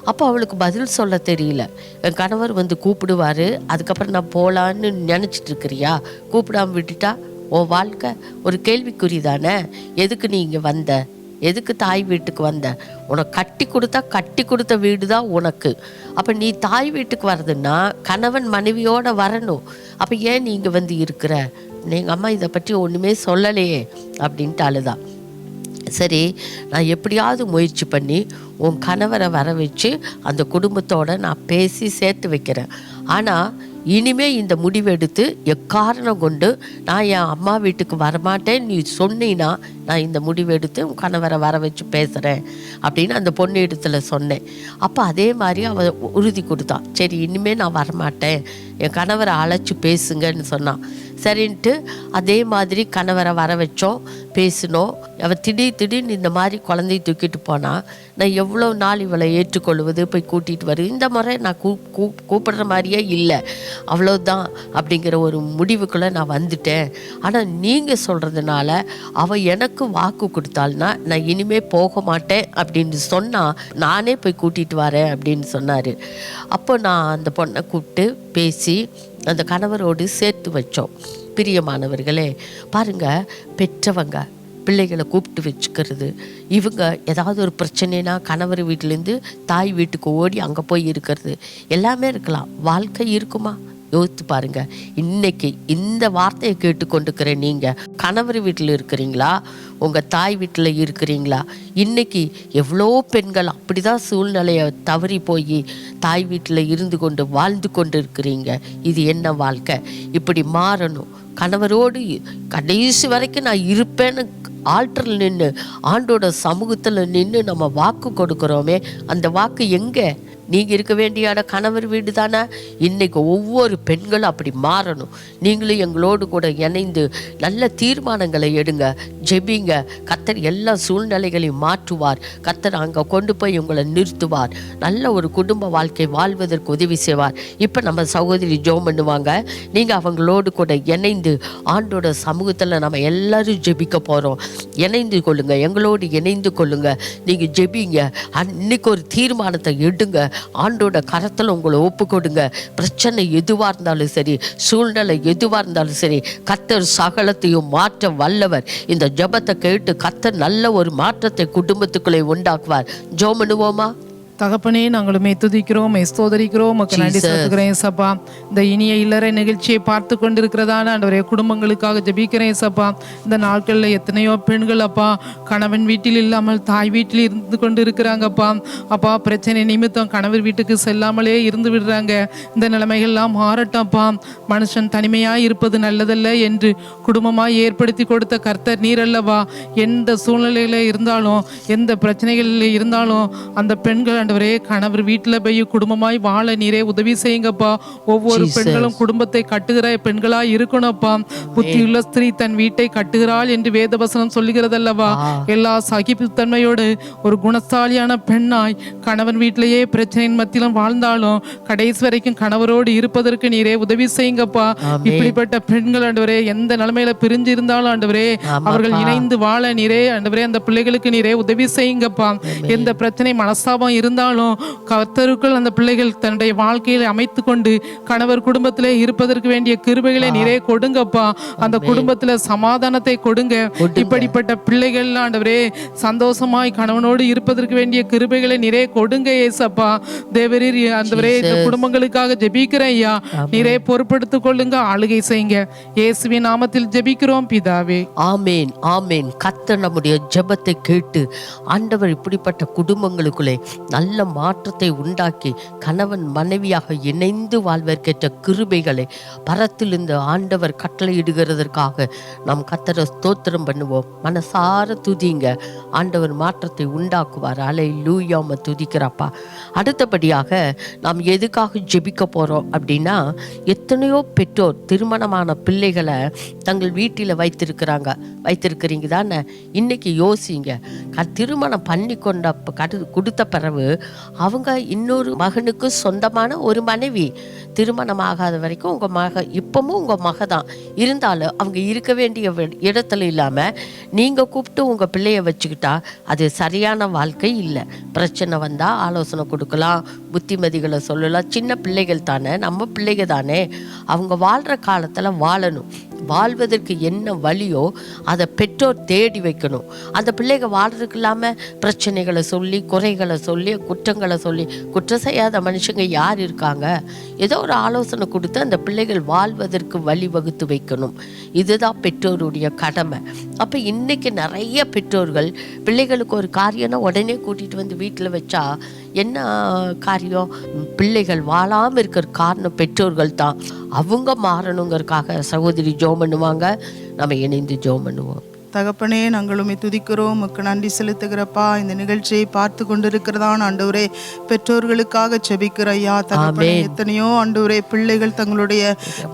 அப்போ அவளுக்கு பதில் சொல்ல தெரியல. என் கணவர் வந்து கூப்பிடுவார், அதுக்கப்புறம் நான் போகலான்னு நினச்சிட்டு இருக்கிறியா? கூப்பிடாமல் விட்டுட்டா உன் வாழ்க்கை ஒரு கேள்விக்குறி தானே. எதுக்கு நீ இங்கே வந்த? எதுக்கு தாய் வீட்டுக்கு வந்த? உனக்கு கட்டி கொடுத்த வீடு தான் உனக்கு. அப்போ நீ தாய் வீட்டுக்கு வர்றதுன்னா கணவன் மனைவியோடு வரணும். அப்போ ஏன் நீ இங்கே வந்து இருக்கிற? எங்கள் அம்மா இதை பற்றி ஒன்றுமே சொல்லலையே அப்படின்ட்டு அழுதான். சரி, நான் எப்படியாவது முயற்சி பண்ணி உன் கணவரை வர வச்சு அந்த குடும்பத்தோடு நான் பேசி சேர்த்து வைக்கிறேன். ஆனால் இனிமே இந்த முடிவெடுத்து எக்காரணம் கொண்டு நான் என் அம்மா வீட்டுக்கு வரமாட்டேன் நீ சொன்னீன்னா நான் இந்த முடிவெடுத்து உன் கணவரை வர வச்சு பேசுகிறேன் அப்படின்னு அந்த பொண்ணு இடத்துல சொன்னேன். அப்போ அதே மாதிரி அவள் உறுதி கொடுத்தான். சரி இனிமேல் நான் வரமாட்டேன், என் கணவரை அழைச்சி பேசுங்கன்னு சொன்னான். சரின்ட்டு அதே மாதிரி கணவரை வர வச்சோம், பேசினோம். அவள் திடீர்னு இந்த மாதிரி குழந்தைய தூக்கிட்டு போனால் நான் எவ்வளோ நாள் இவளை ஏற்றுக்கொள்வது, போய் கூட்டிகிட்டு வருது, இந்த முறை நான் கூப்பிடுற மாதிரியே இல்லை, அவ்வளோதான் அப்படிங்கிற ஒரு முடிவுக்குள்ளே நான் வந்துட்டேன். ஆனால் நீங்கள் சொல்கிறதுனால அவள் எனக்கு வாக்கு கொடுத்தாள்னா நான் இனிமே போக மாட்டேன் அப்படின்னு சொன்னால் நானே போய் கூட்டிகிட்டு வரேன் அப்படின்னு சொன்னார். அப்போ நான் அந்த பொண்ணை கூப்பிட்டு பேசி அந்த கணவரோடு சேர்த்து வச்சோம். பிரியமானவர்களே, பாருங்கள், பெற்றவங்க பிள்ளைகளை கூப்பிட்டு வச்சுக்கிறது, இவங்க ஏதாவது ஒரு பிரச்சனைனா கணவர் வீட்டிலேருந்து தாய் வீட்டுக்கு ஓடி அங்கே போய் இருக்கிறது எல்லாமே இருக்கலாம். வாழ்க்கை இருக்குமா? யோசித்து பாருங்க. இன்னைக்கு இந்த வார்த்தையை கேட்டுக்கொண்டிருக்கிற நீங்கள் கணவர் வீட்டில் இருக்கிறீங்களா, உங்கள் தாய் வீட்டில் இருக்கிறீங்களா? இன்னைக்கு எவ்வளோ பெண்கள் அப்படிதான் சூழ்நிலையை தவறி போய் தாய் வீட்டில் இருந்து கொண்டு வாழ்ந்து கொண்டு இருக்கிறீங்க. இது என்ன வாழ்க்கை? இப்படி மாறணும். கணவரோடு கடைசி வரைக்கும் நான் இருப்பேன்னு ஆல்டரில் நின்று ஆண்டோட சமூகத்தில் நின்று நம்ம வாக்கு கொடுக்குறோமே, அந்த வாக்கு எங்கே? நீங்கள் இருக்க வேண்டிய கணவர் வீடு தானே. இன்றைக்கி ஒவ்வொரு பெண்களும் அப்படி மாறணும். நீங்களும் எங்களோடு கூட இணைந்து நல்ல தீர்மானங்களை எடுங்க, ஜெபிங்க. கர்த்தர் எல்லா சூழ்நிலைகளையும் மாற்றுவார். கர்த்தர் அங்கே கொண்டு போய் உங்களை நிறுத்துவார். நல்ல ஒரு குடும்ப வாழ்க்கை வாழ்வதற்கு உதவி செய்வார். இப்போ நம்ம சகோதரி ஜெபம் பண்ணுவாங்க. நீங்கள் அவங்களோடு கூட இணைந்து ஆண்டோட சமூகத்தில் நம்ம எல்லாரும் ஜெபிக்க போகிறோம். இணைந்து கொள்ளுங்க, எங்களோடு இணைந்து கொள்ளுங்க. நீங்கள் ஜெபிங்க. இன்னைக்கு ஒரு தீர்மானத்தை எடுங்க. ஆண்டோட கரத்தில் உங்களை ஒப்பு கொடுங்க. பிரச்சனை எதுவாக இருந்தாலும் சரி, சூழ்நிலை எதுவாக இருந்தாலும் சரி, கர்த்தர் சகலத்தையும் மாற்ற வல்லவர். இந்த ஜெபத்தை கேட்டு கர்த்தர் நல்ல ஒரு மாற்றத்தை குடும்பத்துக்குள்ளே உண்டாக்குவார். ஜெபம் பண்ணுவோமா? தகப்பனே, நாங்களுமே துதிக்கிறோம், ஸ்தோதரிக்கிறோம், உமக்கு நன்றி செலுத்துகிறேன் ஏசப்பா. இந்த இனிய இல்லறை நிகழ்ச்சியை பார்த்து கொண்டிருக்கிறதான ஆண்டவரே குடும்பங்களுக்காக ஜெபிக்கிறேன் ஏசப்பா. இந்த நாட்களில் எத்தனையோ பெண்கள் அப்பா கணவன் வீட்டில் இல்லாமல் தாய் வீட்டில் இருந்து கொண்டு இருக்கிறாங்கப்பா. அப்பா பிரச்சனை நிமித்தம் கணவர் வீட்டுக்கு செல்லாமலே இருந்து விடுறாங்க. இந்த நிலைமைகள்லாம் மாறட்டப்பா. மனுஷன் தனிமையாக இருப்பது நல்லதல்ல என்று குடும்பமாக ஏற்படுத்தி கொடுத்த கர்த்தர் நீரல்லவா. எந்த சூழ்நிலையில் இருந்தாலும், எந்த பிரச்சனைகளில் இருந்தாலும் அந்த பெண்கள் ஆண்டவரே கணவர் வீட்டில் போய் குடும்பமாய் வாழ நீரே உதவி செய்யுங்கப்பா. ஒவ்வொரு பெண்களும் குடும்பத்தை கட்டுகிற பெண்களாய் இருக்கணும்ப்பா. புத்தியுள்ள ஸ்திரீ தன் வீட்டை கட்டுகிறாள் என்று வேதவசனம் சொல்லுகிறதல்லவா. எல்லா சகிப்புத்தன்மையோடு ஒரு குணசாலியான பெண்ணாய் கணவன் வீட்டிலேயே பிரச்சனையின் மத்தியிலும் வாழ்ந்தாலும் கடைசி வரைக்கும் கணவரோடு இருப்பதற்கு நீரே உதவி செய்யுங்கப்பா. இப்படிப்பட்ட பெண்கள் ஆண்டவரே எந்த நிலைமையில பிரிஞ்சு இருந்தாலும் ஆண்டவரே அவர்கள் இணைந்து வாழ நீரே ஆண்டவரே அந்த பிள்ளைகளுக்கு நீரே உதவி செய்யுங்கப்பா. எந்த பிரச்சனை மனஸ்தாபம் இருந்தாலும் கர்த்தருக்குள் அந்த பிள்ளைகள் தன்னுடைய வாழ்க்கையில அமைத்து கொண்டு கணவர் குடும்பத்திலே இருப்பதற்கு வேண்டிய கிருபைகளை நிறைய கொடுங்கப்பா. அந்த குடும்பத்துல சமாதானத்தை கொடுங்க. இப்படிப்பட்ட பிள்ளைகள் ஆண்டவரே சந்தோஷமாய் கணவனோடு இருப்பதற்கு வேண்டிய கிருபைகளை நிறைய கொடுங்க ஏசப்பா. தேவரீர் ஆண்டவரே இந்த குடும்பங்களுக்காக ஜெபிக்கிறேன் ஐயா. நிறைய பொறுப்படுத்திக் கொள்ளுங்க, ஆளுகை செய்யுங்க. இயேசுவின் நாமத்தில் ஜெபிக்கிறோம் பிதாவே. ஆமேன், ஆமேன். கர்த்தர் நம்முடைய ஜெபத்தை கேட்டு ஆண்டவர் இப்படிப்பட்ட குடும்பங்களுக்குள்ளே நல்ல மாற்றத்தை உண்டாக்கி கணவன் மனைவியாக இணைந்து வாழ்வதற்கேற்ற கிருபைகளை பரத்தில் இந்த ஆண்டவர் கட்டளையிடுகிறதற்காக நாம் கர்த்தரை ஸ்தோத்திரம் பண்ணுவோம். மனசார துதிங்க. ஆண்டவர் மாற்றத்தை உண்டாக்குவார். அல்லேலூயா, துதிக்கிறப்பா. அடுத்தபடியாக நாம் எதுக்காக ஜெபிக்க போறோம் அப்படின்னா, எத்தனையோ பெற்றோர் திருமணமான பிள்ளைகளை தங்கள் வீட்டில் வைத்திருக்கிறீங்க தானே. இன்னைக்கு யோசிங்க. திருமணம் பண்ணி கொடுத்த பிறகு அவங்க இன்னொரு மகனுக்கு சொந்தமான ஒரு மனைவி. திருமணம் ஆகாத வரைக்கும் உங்கள் இப்பவும் உங்கள் மக தான் இருந்தாலும் அவங்க இருக்க வேண்டிய இடத்துல இல்லாமல் நீங்கள் கூப்பிட்டு உங்கள் பிள்ளைய வச்சுக்கிட்டா அது சரியான வாழ்க்கை இல்லை. பிரச்சனை வந்தால் ஆலோசனை கொடுக்கலாம், புத்திமதிகளை சொல்லலாம். சின்ன பிள்ளைகள் தானே, நம்ம பிள்ளைங்க தானே. அவங்க வாழ்கிற காலத்தில் வாழணும். வாழ்வதற்கு என்ன வழியோ அதை பெற்றோர் தேடி வைக்கணும். அந்த பிள்ளைங்க வாழ்றதுக்கு இல்லாமல் பிரச்சனைகளை சொல்லி, குறைகளை சொல்லி, குற்றங்களை சொல்லி, குற்றம் செய்யாத மனுஷங்க யார் இருக்காங்க? ஏதோ ஒரு ஆலோசனை கொடுத்து அந்த பிள்ளைகள் வாழ்வதற்கு வழிவகுத்து வைக்கணும். இதுதான் பெற்றோருடைய கடமை. அப்போ இன்னைக்கு நிறைய பெற்றோர்கள் பிள்ளைகளுக்கு ஒரு காரியம்னா உடனே கூட்டிகிட்டு வந்து வீட்டில் வச்சா என்ன காரியம்? பிள்ளைகள் வாழாமல் இருக்கிற காரணம் பெற்றோர்கள் தான். அவங்க மாறணுங்கிறதுக்காக சகோதரி ஜெபம் பண்ணுவாங்க. நம்ம இணைந்து ஜெபம் பண்ணுவோம். தகப்பனே, நாங்களுமே துதிக்கிறோம், உமக்கு நன்றி செலுத்துகிறப்பா. இந்த நிகழ்ச்சியை பார்த்து கொண்டிருக்கிறதான் ஆண்டவரே பெற்றோர்களுக்காக ஜெபிக்கிற ஐயா. தகப்பனே, எத்தனையோ ஆண்டவரே பிள்ளைகள் தங்களுடைய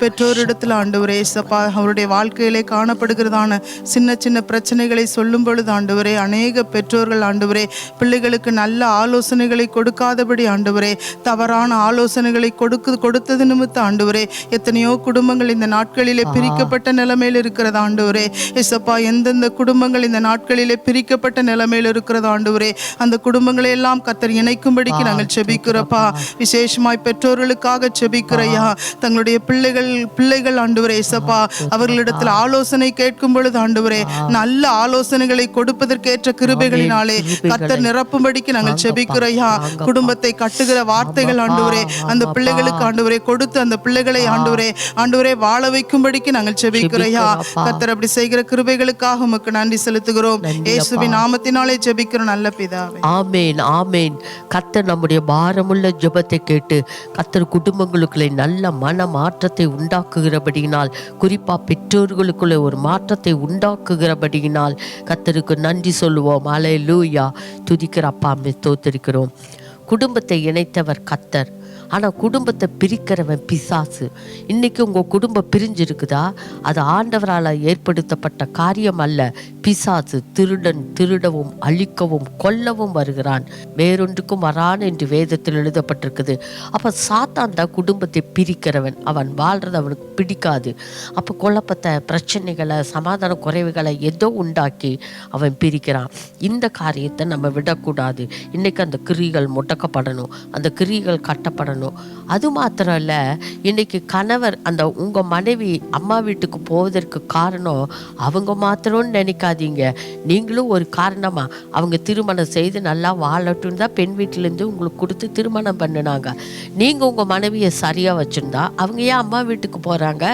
பெற்றோரிடத்தில் ஆண்டவரே சப்பா அவருடைய வாழ்க்கையிலே காணப்படுகிறதான சின்ன சின்ன பிரச்சனைகளை சொல்லும் பொழுது ஆண்டவரே அநேக பெற்றோர்கள் ஆண்டவரே பிள்ளைகளுக்கு நல்ல ஆலோசனைகளை கொடுக்காதபடி ஆண்டவரே தவறான ஆலோசனைகளை கொடுத்தது நிமித்தம் ஆண்டவரே எத்தனையோ குடும்பங்கள் இந்த நாட்களிலே பிரிக்கப்பட்ட நிலைமையில் இருக்கிறது ஆண்டவரே. இசப்பா, எந்தெந்த குடும்பங்கள் இந்த நாட்களிலே பிரிக்கப்பட்ட நிலைமையில் இருக்கிறது ஆண்டவரே அந்த குடும்பங்களை எல்லாம் கர்த்தர் இணைக்கும்படிக்கு நாங்கள் ஜெபிக்கிறப்பா. விசேஷமாய் பெற்றோர்களுக்காக ஜெபிக்கிறையா. தங்களுடைய பிள்ளைகள் ஆண்டவரே இசப்பா அவர்களிடத்தில் ஆலோசனை கேட்கும் பொழுது ஆண்டவரே நல்ல ஆலோசனைகளை கொடுப்பதற்கேற்ற கிருபைகளினாலே கர்த்தர் நிரப்பும்படிக்கு நாங்கள் ஜெபிக்கிறையா. குடும்பத்தை கட்டுகிற வார்த்தைகள் ஆண்டவரே அந்த பிள்ளைகளுக்கு ஆண்டவரே கொடுத்து அந்த பிள்ளைகளை ஆண்டவரே வாழ வைக்கும்படிக்கு நாங்கள் ஜெபிக்கிறையா. கர்த்தர் அப்படி செய்கிற கிருபைகளுக்காக உமக்கு நன்றி செலுத்துகிறோம். இயேசுவின் நாமத்தினாலே ஜெபிக்கிறோம் நல்ல பிதாவே. ஆமேன், ஆமேன். கர்த்தர் நம்முடைய பாரமுள்ள ஜெபத்தை கேட்டு கர்த்தர் குடும்பங்களுக்குள்ளே நல்ல மன மாற்றத்தை உண்டாக்குகிறபடியினால், குறிப்பா பெற்றோர்களுக்குள்ளே ஒரு மாற்றத்தை உண்டாக்குகிறபடியினால் கர்த்தருக்கு நன்றி சொல்லுவோம். அல்லேலூயா, துதிக்கிற அப்பா ஸ்தோத்திரிக்கிறோம். குடும்பத்தை இணைத்தவர் கர்த்தர். ஆனால் குடும்பத்தை பிரிக்கிறவன் பிசாசு. இன்னைக்கு உங்கள் குடும்பம் பிரிஞ்சிருக்குதா? அது ஆண்டவரால் ஏற்படுத்தப்பட்ட காரியம் அல்ல. பிசாசு திருடன் திருடவும் அழிக்கவும் கொல்லவும் வருகிறான், வேறொன்றுக்கும் வரான் என்று வேதத்தில் எழுதப்பட்டிருக்குது. அப்போ சாத்தான் தான் குடும்பத்தை பிரிக்கிறவன். அவன் வாழ்றது அவனுக்கு பிடிக்காது. அப்போ குழப்பத்தை, பிரச்சனைகளை, சமாதான குறைவுகளை ஏதோ உண்டாக்கி அவன் பிரிக்கிறான். இந்த காரியத்தை நம்ம விடக்கூடாது. இன்னைக்கு அந்த கிரிகள் முடக்கப்படணும், அந்த கிரிகள் கட்டப்படணும். அது மாத்திரம் இல்லை, இன்னைக்கு கணவர் அந்த உங்கள் மனைவி அம்மா வீட்டுக்கு போவதற்கு காரணம் அவங்க மாத்திரம்னு நினைக்காதீங்க. நீங்களும் ஒரு காரணமா. அவங்க திருமணம் செய்து நல்லா வாழட்டும் தான் பெண் வீட்டிலேருந்து உங்களுக்கு கொடுத்து திருமணம் பண்ணினாங்க. நீங்கள் உங்கள் மனைவியை சரியாக வச்சுருந்தா அவங்க ஏன் அம்மா வீட்டுக்கு போகிறாங்க?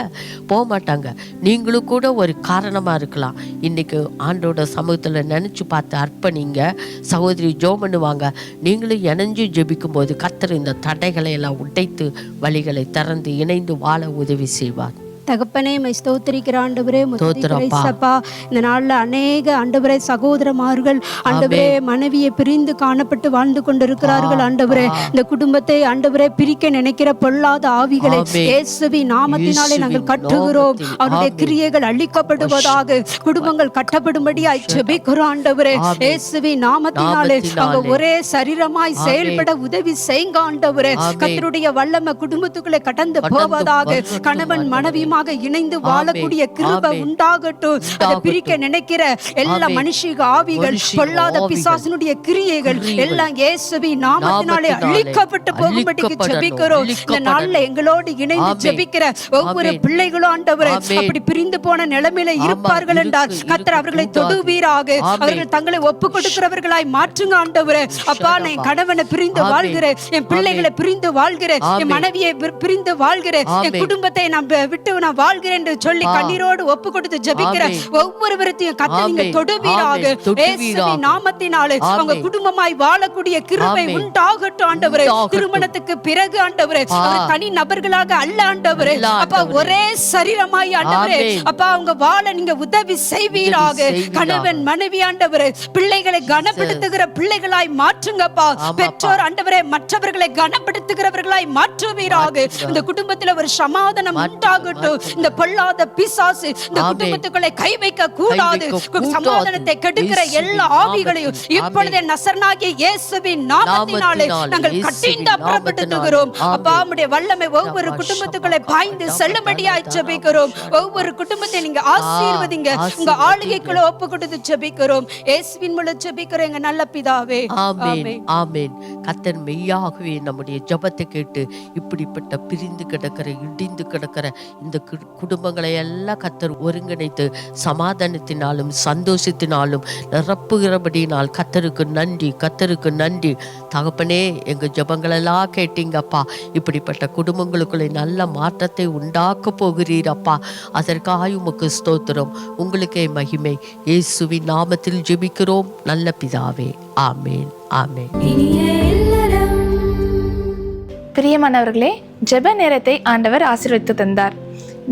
போக மாட்டாங்க. நீங்களும் கூட ஒரு காரணமாக இருக்கலாம். இன்னைக்கு ஆண்டோட சமூகத்தில் நினச்சி பார்த்து அர்ப்பணிங்க. சகோதரி ஜெபம் பண்ணுவாங்க. நீங்களும் இணைஞ்சு ஜெபிக்கும் போது கர்த்தர் இந்த தடைகளை எல்லாம் உடைத்து வழிகளை திறந்து இணைந்து வாழ உதவி செய்வார். தகப்பனே மை ஸ்தோத்திரிக்கிற ஆண்டவரே, ஸ்தோத்திரப்பா. முத்தப்பா இந்த நாள்ல அநேக ஆண்டவரே சகோதரமார்கள் ஆண்டவரே மனைவியை பிரிந்து காணப்பட்டு வாழ்ந்து கொண்டிருக்கிறார்கள். ஆண்டவரே இந்த குடும்பத்தை ஆண்டவரே பிரிக்க நினைக்கிற பொல்லாத ஆவிகளை இயேசுவின் நாமத்தினாலே நாங்கள் கட்டுகிறோம். அவருடைய கிரியைகள் அழிக்கப்படுவதாக, குடும்பங்கள் கட்டப்படும்படியாய் ஜெபிக்கிறோம். ஆண்டவரே இயேசுவின் நாமத்தினாலே அவங்க ஒரே சரீரமாய் செயல்பட உதவி செய்யுங்க. ஆண்டவரே கர்த்தருடைய வல்லமை குடும்பத்துக்குள்ளே கடந்து போவதாக, கணவன் மனைவியுமா இணைந்து வாழக்கூடிய கிருபை உண்டாகட்டும். அதை பிரிக்க நினைக்கிற எல்லா மனுஷிக ஆவிகள், பொல்லாத பிசாசினுடைய கிரியைகள் எல்லாம் இயேசுவின் நாமத்தினாலே அழிக்கப்பட்டு போகும்படிக்கு ஜெபிக்கிறோம். இந்த நாள்ல எங்களோடு இணைந்து ஜெபிக்கிற ஒவ்வொரு பிள்ளைகளும் ஆண்டவரே அப்படி பிரிந்து போன நிலைமையில இருப்பார்கள் என்றால் கர்த்தர் அவர்களை தொடுவீராக. அவர்கள் தங்களை ஒப்பு கொடுக்கிறவர்களாய் மாற்றுங்க. ஆண்டவரே அப்பா, என் கணவனை பிரிந்து வாழ்கிறேன், என் பிள்ளைகளை பிரிந்து வாழ்கிறேன், என் மனைவியை பிரிந்து வாழ்கிறேன், என் குடும்பத்தை நான் விட்டு நான் வாழ்கிறேன் என்று சொல்லி கண்ணீரோடு ஒப்பு கொடுத்து ஜெபிக்கிற ஒவ்வொருவரையும் கர்த்தர் நீங்க தொடுவீராக. இயேசுவின் நாமத்தினாலே அவங்க குடும்பமாய் வாழக்கூடிய கிருபை உண்டாகட்டும். ஆண்டவரே திருமணத்துக்கு பிறகு ஆண்டவரே அவர் தனி நபர்களாக அல்ல ஆண்டவரே அப்பா, ஒரே சரீரமாய் ஆண்டவரே அப்பா அவங்க வாழ நீங்க உதவி செய்வீராக. கணவன் மனைவி ஆண்டவரே பிள்ளைகளை கனப்படுத்துகிற பிள்ளைகளாய் மாற்றுங்கப்பா. பெற்றோர் ஆண்டவரே மற்றவர்களை கனப்படுத்துகிறவர்களாய் மாற்றுவீராக. இந்த குடும்பத்துல ஒரு சமாதானம் உண்டாகட்டும். இந்த பொல்லாத பிசாசு இந்த குடும்பத்துக்குள்ளே கை வைக்க கூடாது. சமாதானத்தை கெடுக்கிற எல்லா ஆவிகளையும் இப்பொழுதே நசரனாகிய இயேசுவின் நாமத்தினாலே நாங்கள் கட்டிந்து அப்புறப்படுத்துகிறோம். அப்பா உம்முடைய வல்லமை ஒவ்வொரு குடும்பத்துக்குள்ளே பாய்ந்து செல்லும்படியாய் ஜெபிக்கிறோம். ஒவ்வொரு குடும்பத்தை நீங்க ஆசீர்வதிங்க. உங்க ஆளுகைக்குள்ள ஒப்பு கொடுத்து ஜெபிக்கிறோம். இயேசுவின் மூலம் ஜெபிக்கிறோம் எங்க நல்ல பிதாவே. ஆமென், ஆமென். கர்த்தர் மெய்யாகவே நம்முடைய ஜெபத்தை கேட்டு இப்படிப்பட்ட பிரிந்து கிடக்கிற, இடிந்து கிடக்கிற இந்த குடும்பங்களை எல்லாம் கர்த்தர் ஒருங்கிணைத்து சமாதானத்தினாலும் சந்தோஷத்தினாலும் நிரப்புகிறபடினால் கர்த்தருக்கு நன்றி, கர்த்தருக்கு நன்றி. தகப்பனே எங்க ஜெபங்களெல்லாம் கேட்டீங்கப்பா. இப்படிப்பட்ட குடும்பங்களுக்குள்ளே நல்ல மாற்றத்தை உண்டாக்க போகிறீரப்பா. அதற்காக உமக்கு ஸ்தோத்திரம். உங்களுக்கே மகிமை. இயேசுவின் நாமத்தில் ஜெபிக்கிறோம் நல்ல பிதாவே. ஆமேன், ஆமேன். பிரியமானவர்களே, ஜெப நேரத்தை ஆண்டவர் ஆசீர்வதித்து தந்தார்.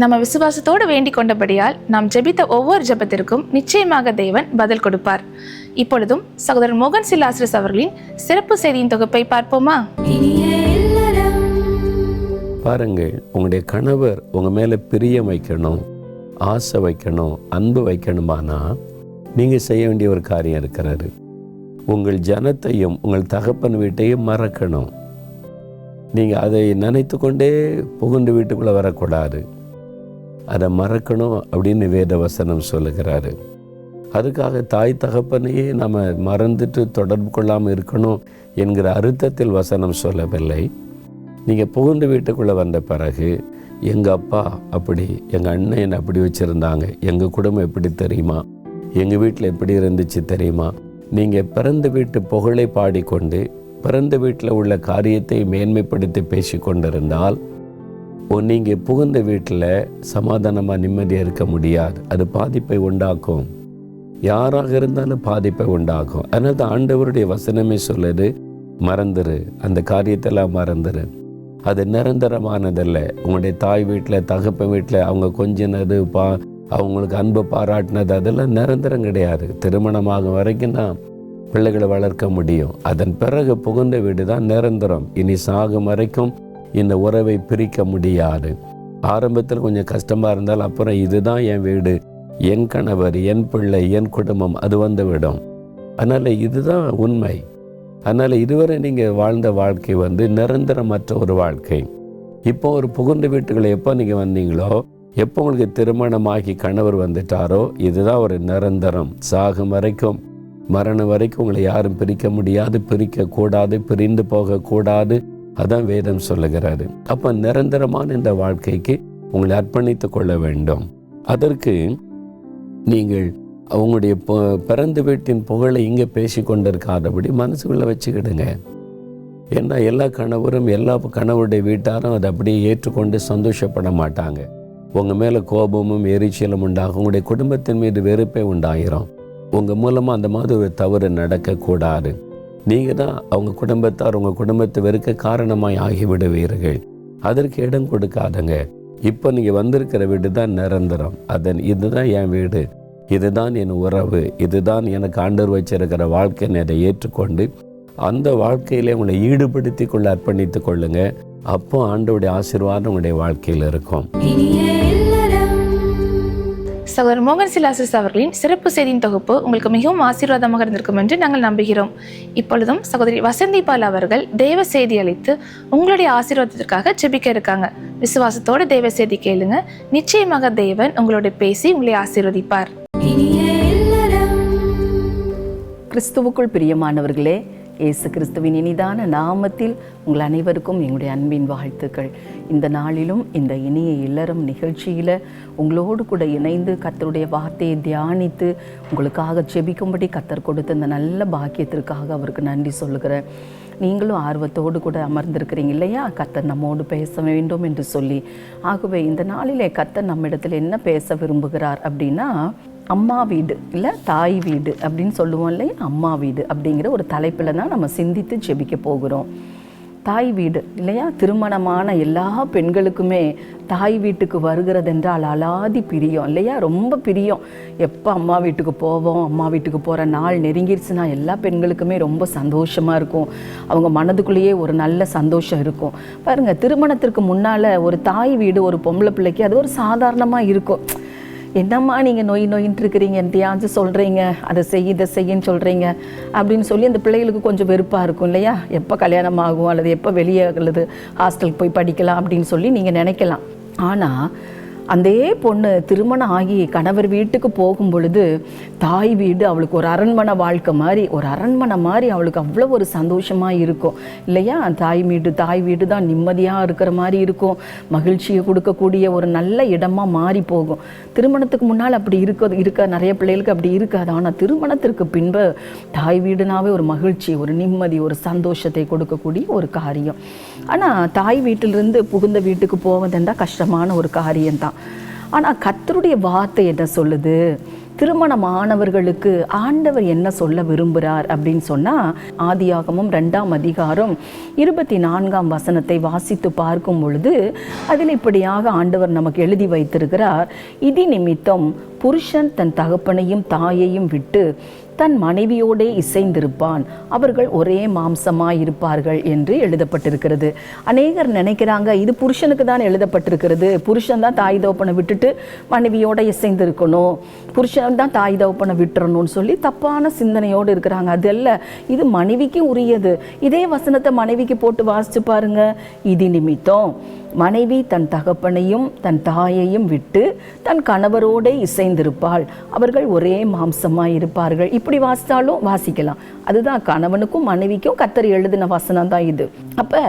நம்ம விசுவாசத்தோடு வேண்டிக் கொண்டபடியால் நாம் ஜெபித்த ஒவ்வொரு ஜெபத்திற்கும் நிச்சயமாக தேவன் பதில் கொடுப்பார். இப்பொழுதும் சகோதரர் மோகன் சிலாஸ்ரஸ் அவர்களின் சிறப்பு செய்தியின் தொகுப்பை பார்ப்போமா? பாருங்கள், உங்களுடைய கணவர் உங்க மேல பிரியம் வைக்கணும், ஆசை வைக்கணும், அன்பு வைக்கணுமானா நீங்க செய்ய வேண்டிய ஒரு காரியம் இருக்கிறாரு. உங்கள் ஜனத்தையும் உங்கள் தகப்பன் வீட்டையும் மறக்கணும். நீங்கள் அதை நினைத்து கொண்டே புகுந்து வீட்டுக்குள்ளே வரக்கூடாது. அதை மறக்கணும் அப்படின்னு வேத வசனம் சொல்லுகிறாரு. அதுக்காக தாய் தகப்பனையே நம்ம மறந்துட்டு தொடர்பு கொள்ளாமல் இருக்கணும் என்கிற அர்த்தத்தில் வசனம் சொல்லவில்லை. நீங்கள் புகுந்து வீட்டுக்குள்ளே வந்த பிறகு எங்கள் அப்பா அப்படி, எங்கள் அண்ணன் என்னை அப்படி வச்சுருந்தாங்க, எங்கள் குடும்பம் எப்படி தெரியுமா, எங்கள் வீட்டில் எப்படி இருந்துச்சு தெரியுமா, நீங்கள் பிறந்த வீட்டு புகழை பாடிக்கொண்டு பிறந்த வீட்டில் உள்ள காரியத்தை மேன்மைப்படுத்தி பேசி கொண்டிருந்தால் நீங்கள் புகுந்த வீட்டில் சமாதானமாக நிம்மதியாக இருக்க முடியாது. அது பாதிப்பை உண்டாக்கும். யாராக இருந்தாலும் பாதிப்பை உண்டாக்கும். அதனால் தான் ஆண்டவருடைய வசனமே சொல்லுது, மறந்துரு, அந்த காரியத்தெல்லாம் மறந்துரு. அது நிரந்தரமானதல்ல. உங்களுடைய தாய் வீட்டில் தகப்பன் வீட்டில் அவங்க கொஞ்சினது அவங்களுக்கு அன்பு பாராட்டினது அதெல்லாம் நிரந்தரம் கிடையாது. திருமணமாகும் வரைக்கும் தான் பிள்ளைகளை வளர்க்க முடியும். அதன் பிறகு புகுந்த வீடு தான் நிரந்தரம். இனி சாகும் வரைக்கும் இந்த உறவை பிரிக்க முடியாது. ஆரம்பத்தில் கொஞ்சம் கஷ்டமாக இருந்தால் அப்புறம் இதுதான் என் வீடு, என் கணவர், என் பிள்ளை, என் குடும்பம், அது வந்து விடும். அதனால் இதுதான் உண்மை. அதனால் இதுவரை நீங்கள் வாழ்ந்த வாழ்க்கை வந்து நிரந்தரமற்ற ஒரு வாழ்க்கை. இப்போ ஒரு புகுந்த வீட்டுகளை எப்போ நீங்கள் வந்தீங்களோ, எப்போ உங்களுக்கு திருமணமாகி கணவர் வந்துட்டாரோ, இதுதான் ஒரு நிரந்தரம். சாகும் வரைக்கும், மரணம் வரைக்கும் உங்களை யாரும் பிரிக்க முடியாது, பிரிக்கக்கூடாது, பிரிந்து போகக்கூடாது. அதான் வேதம் சொல்லுகிறாரு. அப்போ நிரந்தரமான இந்த வாழ்க்கைக்கு உங்களை அர்ப்பணித்து கொள்ள வேண்டும். அதற்கு நீங்கள் அவங்களுடைய பிறந்த வீட்டின் புகழை இங்கே பேசி கொண்டிருக்காதபடி மனசுக்குள்ளே வச்சுக்கிடுங்க. ஏன்னா எல்லா கணவரும், எல்லா கணவருடைய வீட்டாரும் அதை அப்படியே ஏற்றுக்கொண்டு சந்தோஷப்பட மாட்டாங்க. உங்கள் மேலே கோபமும் எரிச்சலும் உண்டாகும். உங்களுடைய குடும்பத்தின் மீது வெறுப்பே உண்டாயிரும். உங்கள் மூலமாக அந்த மாதிரி ஒரு தவறு நடக்கக்கூடாது. நீங்கள் தான் அவங்க குடும்பத்தார் உங்கள் குடும்பத்தை வெறுக்க காரணமாய் ஆகிவிடுவீர்கள். அதற்கு இடம் கொடுக்காதங்க. இப்போ நீங்கள் வந்திருக்கிற வீடு தான் நிரந்தரம். இதுதான் என் வீடு, இதுதான் என் உறவு, இதுதான் எனக்கு ஆண்டவர் வச்சிருக்கிற வாழ்க்கைன்னு அதை ஏற்றுக்கொண்டு அந்த வாழ்க்கையிலே உங்களை ஈடுபடுத்தி கொள்ள அர்ப்பணித்து கொள்ளுங்க. அப்போ ஆண்டவருடைய ஆசீர்வாதம் உங்களுடைய வாழ்க்கையில் இருக்கும். சகோதரர் மோகன் சிலாசஸ் அவர்களின் சிறப்பு செய்தியின் தொகுப்பு உங்களுக்கு மிகவும் ஆசீர்வாதமாக இருந்திருக்கும் என்று நாங்கள் நம்புகிறோம். இப்பொழுதும் சகோதரி வசந்தி பால் அவர்கள் தேவ செய்தி அளித்து உங்களுடைய ஆசீர்வாதத்திற்காக ஜெபிக்க இருக்காங்க. விசுவாசத்தோடு தேவ செய்தி கேளுங்க. நிச்சயமாக தேவன் உங்களோட பேசி உங்களை ஆசீர்வதிப்பார். கிறிஸ்துவுக்குள் பிரியமானவர்களே, இயேசு கிறிஸ்துவின் இனிதான நாமத்தில் உங்கள் அனைவருக்கும் எங்களுடைய அன்பின் வாழ்த்துக்கள். இந்த நாளிலும் இந்த இனிய இல்லறம் நிகழ்ச்சியில் உங்களோடு கூட இணைந்து கர்த்தருடைய வார்த்தையை தியானித்து உங்களுக்காக ஜெபிக்கும்படி கர்த்தர் கொடுத்த இந்த நல்ல பாக்கியத்திற்காக அவருக்கு நன்றி சொல்லுகிறேன். நீங்களும் ஆர்வத்தோடு கூட அமர்ந்திருக்கிறீங்க இல்லையா, கர்த்தர் நம்மோடு பேச வேண்டும் என்று சொல்லி. ஆகவே இந்த நாளிலே கர்த்தர் நம்மிடத்தில் என்ன பேச விரும்புகிறார் அப்படின்னா, அம்மா வீடு இல்லை தாய் வீடு அப்படின்னு சொல்லுவோம் இல்லையா. அம்மா வீடு அப்படிங்கிற ஒரு தலைப்பில் தான் நம்ம சிந்தித்து ஜெபிக்க போகிறோம். தாய் வீடு இல்லையா, திருமணமான எல்லா பெண்களுக்குமே தாய் வீட்டுக்கு வருகிறது என்றால் அலாதி பிரியம் இல்லையா, ரொம்ப பிரியம். எப்போ அம்மா வீட்டுக்கு போவோம், அம்மா வீட்டுக்கு போகிற நாள் நெருங்கிடுச்சுன்னா எல்லா பெண்களுக்குமே ரொம்ப சந்தோஷமாக இருக்கும். அவங்க மனதுக்குள்ளேயே ஒரு நல்ல சந்தோஷம் இருக்கும். பாருங்கள், திருமணத்திற்கு முன்னால் ஒரு தாய் வீடு ஒரு பொம்பளை பிள்ளைக்கு அது ஒரு சாதாரணமாக இருக்கும். என்னம்மா நீங்கள் நோயின்ட்டு இருக்கிறீங்க, எந்தையாச்சும் சொல்கிறீங்க, அதை செய் இதை செய்யின்னு சொல்கிறீங்க அப்படின்னு சொல்லி அந்த பிள்ளைகளுக்கு கொஞ்சம் வெறுப்பாக இருக்கும் இல்லையா. எப்போ கல்யாணம் ஆகும் அல்லது எப்போ வெளியே அல்லது ஹாஸ்டலுக்கு போய் படிக்கலாம் அப்படின்னு சொல்லி நீங்கள் நினைக்கலாம். ஆனால் அந்த பொண்ணு திருமணம் ஆகி கணவர் வீட்டுக்கு போகும் பொழுது தாய் வீடு அவளுக்கு ஒரு அரண்மனை வாழ்க்கை மாதிரி, ஒரு அரண்மனை மாதிரி அவளுக்கு அவ்வளோ ஒரு சந்தோஷமாக இருக்கும் இல்லையா. தாய் வீடு தான் நிம்மதியாக இருக்கிற மாதிரி இருக்கும், மகிழ்ச்சியை கொடுக்கக்கூடிய ஒரு நல்ல இடமா மாறி போகும். திருமணத்துக்கு முன்னால் அப்படி இருக்க நிறைய பிள்ளைகளுக்கு அப்படி இருக்காது. ஆனால் திருமணத்திற்கு பின்பு தாய் வீடுனாவே ஒரு மகிழ்ச்சி, ஒரு நிம்மதி, ஒரு சந்தோஷத்தை கொடுக்கக்கூடிய ஒரு காரியம். ஆனால் தாய் வீட்டிலிருந்து புகுந்த வீட்டுக்கு போவதுன்றா கஷ்டமான ஒரு காரியம்தான். ஆனால் கர்த்தருடைய வார்த்தை என்ன சொல்லுது, திருமணமானவர்களுக்கு ஆண்டவர் என்ன சொல்ல விரும்புகிறார் அப்படின்னு சொன்னால், ஆதியாகமம் 2ஆம் அதிகாரம் 24ஆம் வசனத்தை வாசித்து பார்க்கும் பொழுது அதில் இப்படியாக ஆண்டவர் நமக்கு எழுதி வைத்திருக்கிறார். இது நிமித்தம் புருஷன் தன் தகப்பனையும் தாயையும் விட்டு தன் மனைவியோடே இசைந்திருப்பான், அவர்கள் ஒரே மாம்சமாய் இருப்பார்கள் என்று எழுதப்பட்டிருக்கிறது. அநேகர் நினைக்கிறாங்க இது புருஷனுக்கு தான் எழுதப்பட்டிருக்கிறது, புருஷன் தான் தாய் தகப்பனை விட்டுட்டு மனைவியோட இசைந்திருக்கணும், புருஷன் தான் தாய் தகப்பனை விட்டுறணும்னு சொல்லி தப்பான சிந்தனையோடு இருக்கிறாங்க. அது அல்ல, இது மனைவிக்கு உரியது. இதே வசனத்தை மனைவிக்கு போட்டு வாசிச்சு பாருங்க. இது நிமித்தம் மனைவி தன் தகப்பனையும் தன் தாயையும் விட்டு தன் கணவரோடு இசைந்திருப்பாள், அவர்கள் ஒரே மாம்சமாய் இருப்பார்கள். இப்படி வாசித்தாலும் வாசிக்கலாம். அதுதான் கணவனுக்கும் மனைவிக்கும் கர்த்தர் எழுதின வசனம் தான் இது. அப்போ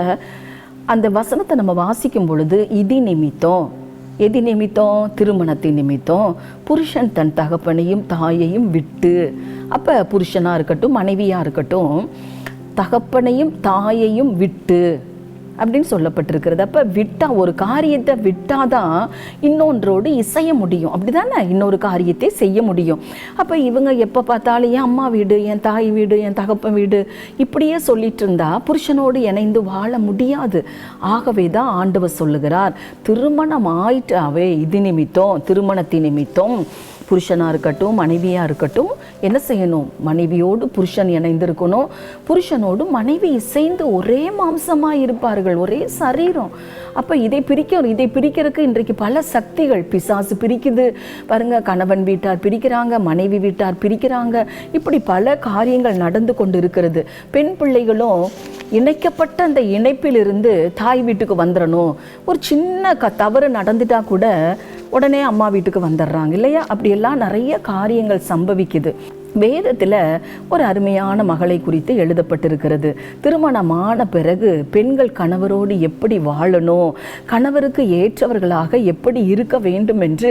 அந்த வசனத்தை நம்ம வாசிக்கும் பொழுது இது நிமித்தம், எது நிமித்தம், திருமணத்தின் நிமித்தம் புருஷன் தன் தகப்பனையும் தாயையும் விட்டு, அப்போ புருஷனாக இருக்கட்டும் மனைவியாக இருக்கட்டும் தகப்பனையும் தாயையும் விட்டு அப்படின்னு சொல்லப்பட்டிருக்கிறது. அப்போ விட்டா, ஒரு காரியத்தை விட்டாதான் இன்னொன்றோடு இசைய முடியும், அப்படிதானே, இன்னொரு காரியத்தை செய்ய முடியும். அப்போ இவங்க எப்போ பார்த்தாலும் என் அம்மா வீடு, என் தாய் வீடு, என் தகப்பன் வீடு இப்படியே சொல்லிட்டு இருந்தா புருஷனோடு இணைந்து வாழ முடியாது. ஆகவே தான் ஆண்டவர் சொல்லுகிறார், திருமணம் ஆயிட்டாவே இது நிமித்தம், திருமணத்தின் நிமித்தம் புருஷனாக இருக்கட்டும், மனைவியாக இருக்கட்டும், என்ன செய்யணும்? மனைவியோடு புருஷன் இணைந்திருக்கணும், புருஷனோடு மனைவி இசைந்து ஒரே மாம்சமாக இருப்பார்கள், ஒரே சரீரம். அப்போ இதை பிரிக்கிறதுக்கு இன்றைக்கு பல சக்திகள் பிசாசு பிரிக்குது பாருங்க. கணவன் வீட்டார் பிரிக்கிறாங்க, மனைவி வீட்டார் பிரிக்கிறாங்க, இப்படி பல காரியங்கள் நடந்து கொண்டு இருக்கிறது. பெண் பிள்ளைகளும் இணைக்கப்பட்ட அந்த இணைப்பிலிருந்து தாய் வீட்டுக்கு வந்துடணும். ஒரு சின்ன தவறு நடந்துட்டா கூட உடனே அம்மா வீட்டுக்கு வந்துடுறாங்க இல்லையா? அப்படியெல்லாம் நிறைய காரியங்கள் சம்பவிக்குது. வேதத்தில் ஒரு அருமையான மகளை குறித்து எழுதப்பட்டிருக்கிறது. திருமணமான பிறகு பெண்கள் கணவரோடு எப்படி வாழணும், கணவருக்கு ஏற்றவர்களாக எப்படி இருக்க வேண்டும் என்று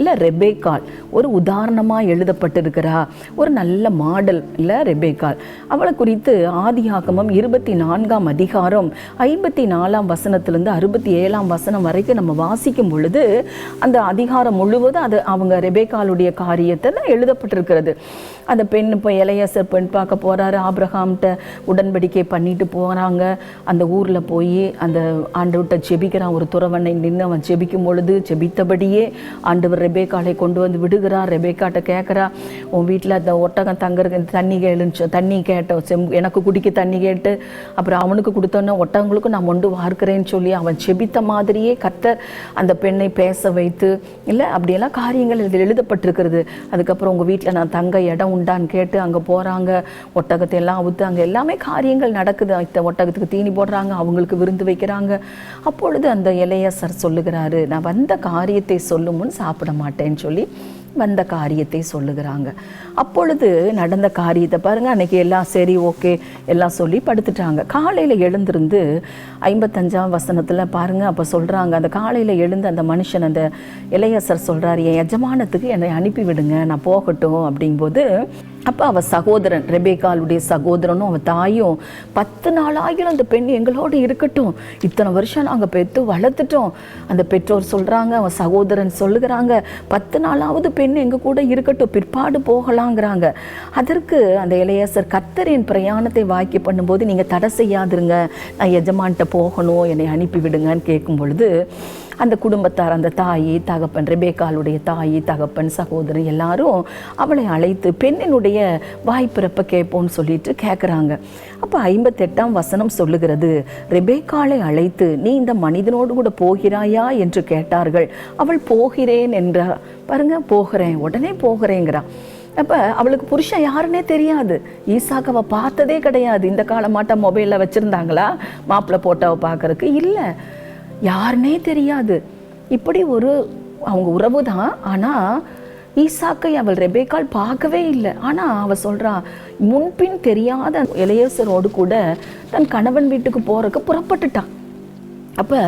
இல்லை ரெபேக்காள் ஒரு உதாரணமாக எழுதப்பட்டிருக்கிறா. ஒரு நல்ல மாடல் இல்லை ரெபேக்காள். அவளை குறித்து ஆதியாகமம் 24ஆம் அதிகாரம் 54ஆம் வசனத்திலிருந்து 67ஆம் வசனம் வரைக்கும் நம்ம வாசிக்கும் பொழுது அந்த அதிகாரம் முழுவதும் அது அவங்க ரெபேக்காளுடைய காரியத்தை தான் எழுதப்பட்டிருக்கிறது. அந்த பெண் இப்போ எலையாசர் பெண் பார்க்க போகிறாரு, ஆபிரகாம்கிட்ட உடன்படிக்கை பண்ணிட்டு போகிறாங்க. அந்த ஊரில் போய் அந்த ஆண்டவர்கிட்ட ஜெபிக்கிறான். ஒரு துறவனை நின்று அவன் ஜெபிக்கும் பொழுது ஜெபித்தபடியே ஆண்டவர் ரெபேக்காளை கொண்டு வந்து விடுகிறார். ரெபேக்காட்ட கேட்குறா, உன் வீட்டில் அந்த ஒட்டகம் தங்கறதுக்கு தண்ணி கேட்ட எனக்கு குடிக்க தண்ணி கேட்டு அப்புறம் அவனுக்கு கொடுத்தோன்னே ஒட்டகங்களுக்கும் நான் கொண்டு வார்க்கிறேன்னு சொல்லி அவன் ஜெபித்த மாதிரியே கர்த்தர் அந்த பெண்ணை பேச வைத்து இல்லை அப்படியெல்லாம் காரியங்கள் இதில் எழுதப்பட்டிருக்கிறது. அதுக்கப்புறம் உங்கள் வீட்டில் நான் தங்க இடம் உண்டான்னு கேட்டு அங்கே போகிறாங்க. ஒட்டகத்தை எல்லாம் அவுத்து அங்கே எல்லாமே காரியங்கள் நடக்குது. ஒட்டகத்துக்கு தீனி போடுறாங்க, அவங்களுக்கு விருந்து வைக்கிறாங்க. அப்பொழுது அந்த எலையாசர் சொல்லுகிறாரு, நான் வந்த காரியத்தை சொல்லும் முன் சாப்பிட மாட்டேன்னு சொல்லி வந்த காரியத்தை சொல்லுகிறாங்க. அப்பொழுது நடந்த காரியத்தை பாருங்கள். அன்றைக்கி எல்லாம் சரி ஓகே எல்லாம் சொல்லி படுத்துட்டாங்க. காலையில் எழுந்திருந்து 55ஆம் வசனத்தில் பாருங்கள். அப்போ சொல்கிறாங்க, அந்த காலையில் எழுந்து அந்த மனுஷன் அந்த இளையசர் சொல்கிறார், என் எஜமானத்துக்கு என்னை அனுப்பிவிடுங்க, நான் போகட்டும் அப்படிங்கும்போது அப்போ அவள் சகோதரன் ரெபேக்காளுடைய சகோதரனும் அவள் தாயும் 10 நாளாகிலும் அந்த பெண் எங்களோடு இருக்கட்டும், இத்தனை வருஷம் நாங்கள் பெற்று வளர்த்துட்டோம். அந்த பெற்றோர் சொல்கிறாங்க, அவன் சகோதரன் சொல்லுகிறாங்க, 10 நாளாவது பெண் எங்கள் கூட இருக்கட்டும், பிற்பாடு போகலாங்கிறாங்க. அதற்கு அந்த இளையசர் கர்த்தரின் பிரயாணத்தை வாக்கி பண்ணும்போது நீங்கள் தடை செய்யாதுருங்க, நான் எஜமான்கிட்ட போகணும், என்னை அனுப்பிவிடுங்கன்னு கேட்கும் பொழுது அந்த குடும்பத்தார், அந்த தாயி தகப்பன், ரெபேக்காளுடைய தாயி தகப்பன் சகோதரன் எல்லாரும் அவளை அழைத்து பெண்ணினுடைய வாய்ப்பிறப்ப கேட்போன்னு சொல்லிட்டு கேட்குறாங்க. அப்போ 58ஆம் வசனம் சொல்லுகிறது, ரெபேக்காளை அழைத்து நீ இந்த மனிதனோடு கூட போகிறாயா என்று கேட்டார்கள். அவள் போகிறேன் என்றா. பாருங்க, போகிறேன், உடனே போகிறேங்கிறா. அப்போ அவளுக்கு புருஷன் யாருன்னே தெரியாது. ஈசாக்காவை பார்த்ததே கிடையாது. இந்த காலமாட்ட மொபைலில் வச்சுருந்தாங்களா மாப்பிள்ளை போட்டாவை பார்க்கறதுக்கு? இல்லை, யாருன்னே தெரியாது. இப்படி ஒரு அவங்க உறவு தான். ஆனால் ஈசாக்கை அவள் ரெபேக்காள் பார்க்கவே இல்லை. ஆனால் அவள் சொல்கிறா, முன்பின் தெரியாத எலையேசரோடு கூட தன் கணவன் வீட்டுக்கு போகிறதுக்கு புறப்பட்டுட்டான். அப்போ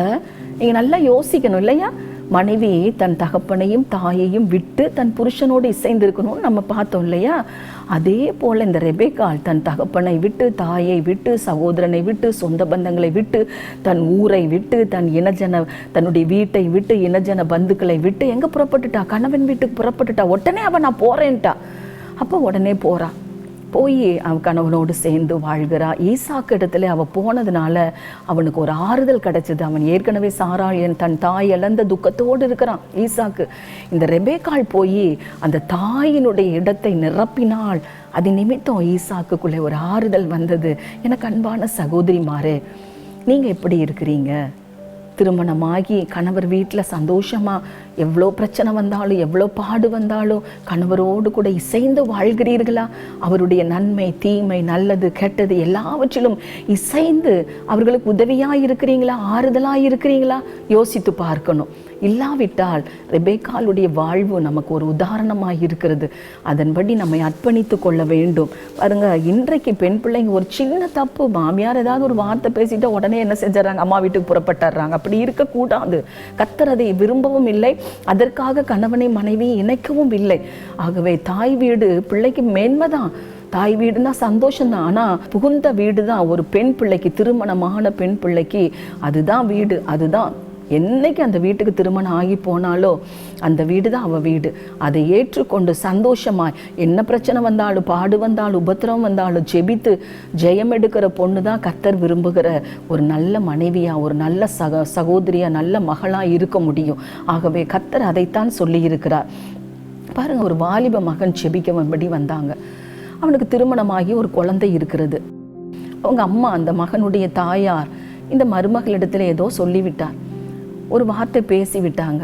நீங்கள் நல்லா யோசிக்கணும் இல்லையா? மனைவி தன் தகப்பனையும் தாயையும் விட்டு தன் புருஷனோடு இசைந்திருக்கணும்னு நம்ம பார்த்தோம் இல்லையா? அதே போல் இந்த ரெபேக்காள் தன் தகப்பனை விட்டு, தாயை விட்டு, சகோதரனை விட்டு, சொந்த பந்தங்களை விட்டு, தன் ஊரை விட்டு, தன்னுடைய வீட்டை விட்டு, இனஜன பந்துக்களை விட்டு எங்கே புறப்பட்டுட்டா? கணவன் வீட்டுக்கு புறப்பட்டுட்டா. உடனே அவன் நான் போகிறேன்ட்டா. அப்போ உடனே போகிறா. போய் அவன் கணவனோடு சேர்ந்து வாழ்கிறா. ஈசாக்கு இடத்துல அவள் போனதுனால அவனுக்கு ஒரு ஆறுதல் கிடைச்சது. அவன் ஏற்கனவே சாராள் தன் தாய் இழந்த துக்கத்தோடு இருக்கிறான் ஈசாக்கு. இந்த ரெபேக்காள் போய் அந்த தாயினுடைய இடத்தை நிரப்பினாள். அது நிமித்தம் ஈசாக்குக்குள்ளே ஒரு ஆறுதல் வந்தது. எனக்கு அன்பான சகோதரிமாரே, நீங்கள் எப்படி இருக்கிறீங்க? திருமணமாகி கணவர் வீட்டில் சந்தோஷமாக எவ்வளோ பிரச்சனை வந்தாலும் எவ்வளோ பாடு வந்தாலும் கணவரோடு கூட இசைந்து வாழ்கிறீர்களா? அவருடைய நன்மை தீமை நல்லது கெட்டது எல்லாவற்றிலும் இசைந்து அவர்களுக்கு உதவியாக இருக்கிறீங்களா? ஆறுதலாக இருக்கிறீங்களா? யோசித்து பார்க்கணும். இல்லாவிட்டால் ரெபேக்காளுடைய வாழ்வு நமக்கு ஒரு உதாரணமாக இருக்கிறது. அதன்படி நம்மை அர்ப்பணித்து கொள்ள வேண்டும். பாருங்க, இன்றைக்கு பெண் பிள்ளைங்க ஒரு சின்ன தப்பு, மாமியார் ஏதாவது ஒரு வார்த்தை பேசிட்டு உடனே என்ன செஞ்சிடறாங்க? அம்மா வீட்டுக்கு புறப்பட்டுறாங்க. அப்படி இருக்கக்கூடாது. கர்த்தர் அதை விரும்பவும் இல்லை. அதற்காக கணவனை மனைவி இணைக்கவும் இல்லை. ஆகவே தாய் வீடு பிள்ளைக்கு மேன்மைதான். தாய் வீடுனா சந்தோஷம்தான். ஆனால் புகுந்த வீடு தான் ஒரு பெண் பிள்ளைக்கு, திருமணமான பெண் பிள்ளைக்கு அதுதான் வீடு. அதுதான் என்னைக்கு அந்த வீட்டுக்கு திருமணம் ஆகி போனாலோ அந்த வீடு தான் அவள் வீடு. அதை ஏற்றுக்கொண்டு சந்தோஷமாய் என்ன பிரச்சனை வந்தாலும், பாடு வந்தாலும், உபத்திரம் வந்தாலும் ஜெபித்து ஜெயம் எடுக்கிற பொண்ணு தான் கர்த்தர் விரும்புகிற ஒரு நல்ல மனைவியாக, ஒரு நல்ல சகோதரியாக, நல்ல மகளாக இருக்க முடியும். ஆகவே கர்த்தர் அதைத்தான் சொல்லியிருக்கிறார். பாருங்க, ஒரு வாலிப மகன் செபிக்கும்படி வந்தாங்க. அவனுக்கு திருமணமாகி ஒரு குழந்தை இருக்கிறது. அவங்க அம்மா, அந்த மகனுடைய தாயார், இந்த மருமகளிடத்தில் ஏதோ சொல்லிவிட்டார், ஒரு வார்த்தை பேசி விட்டாங்க.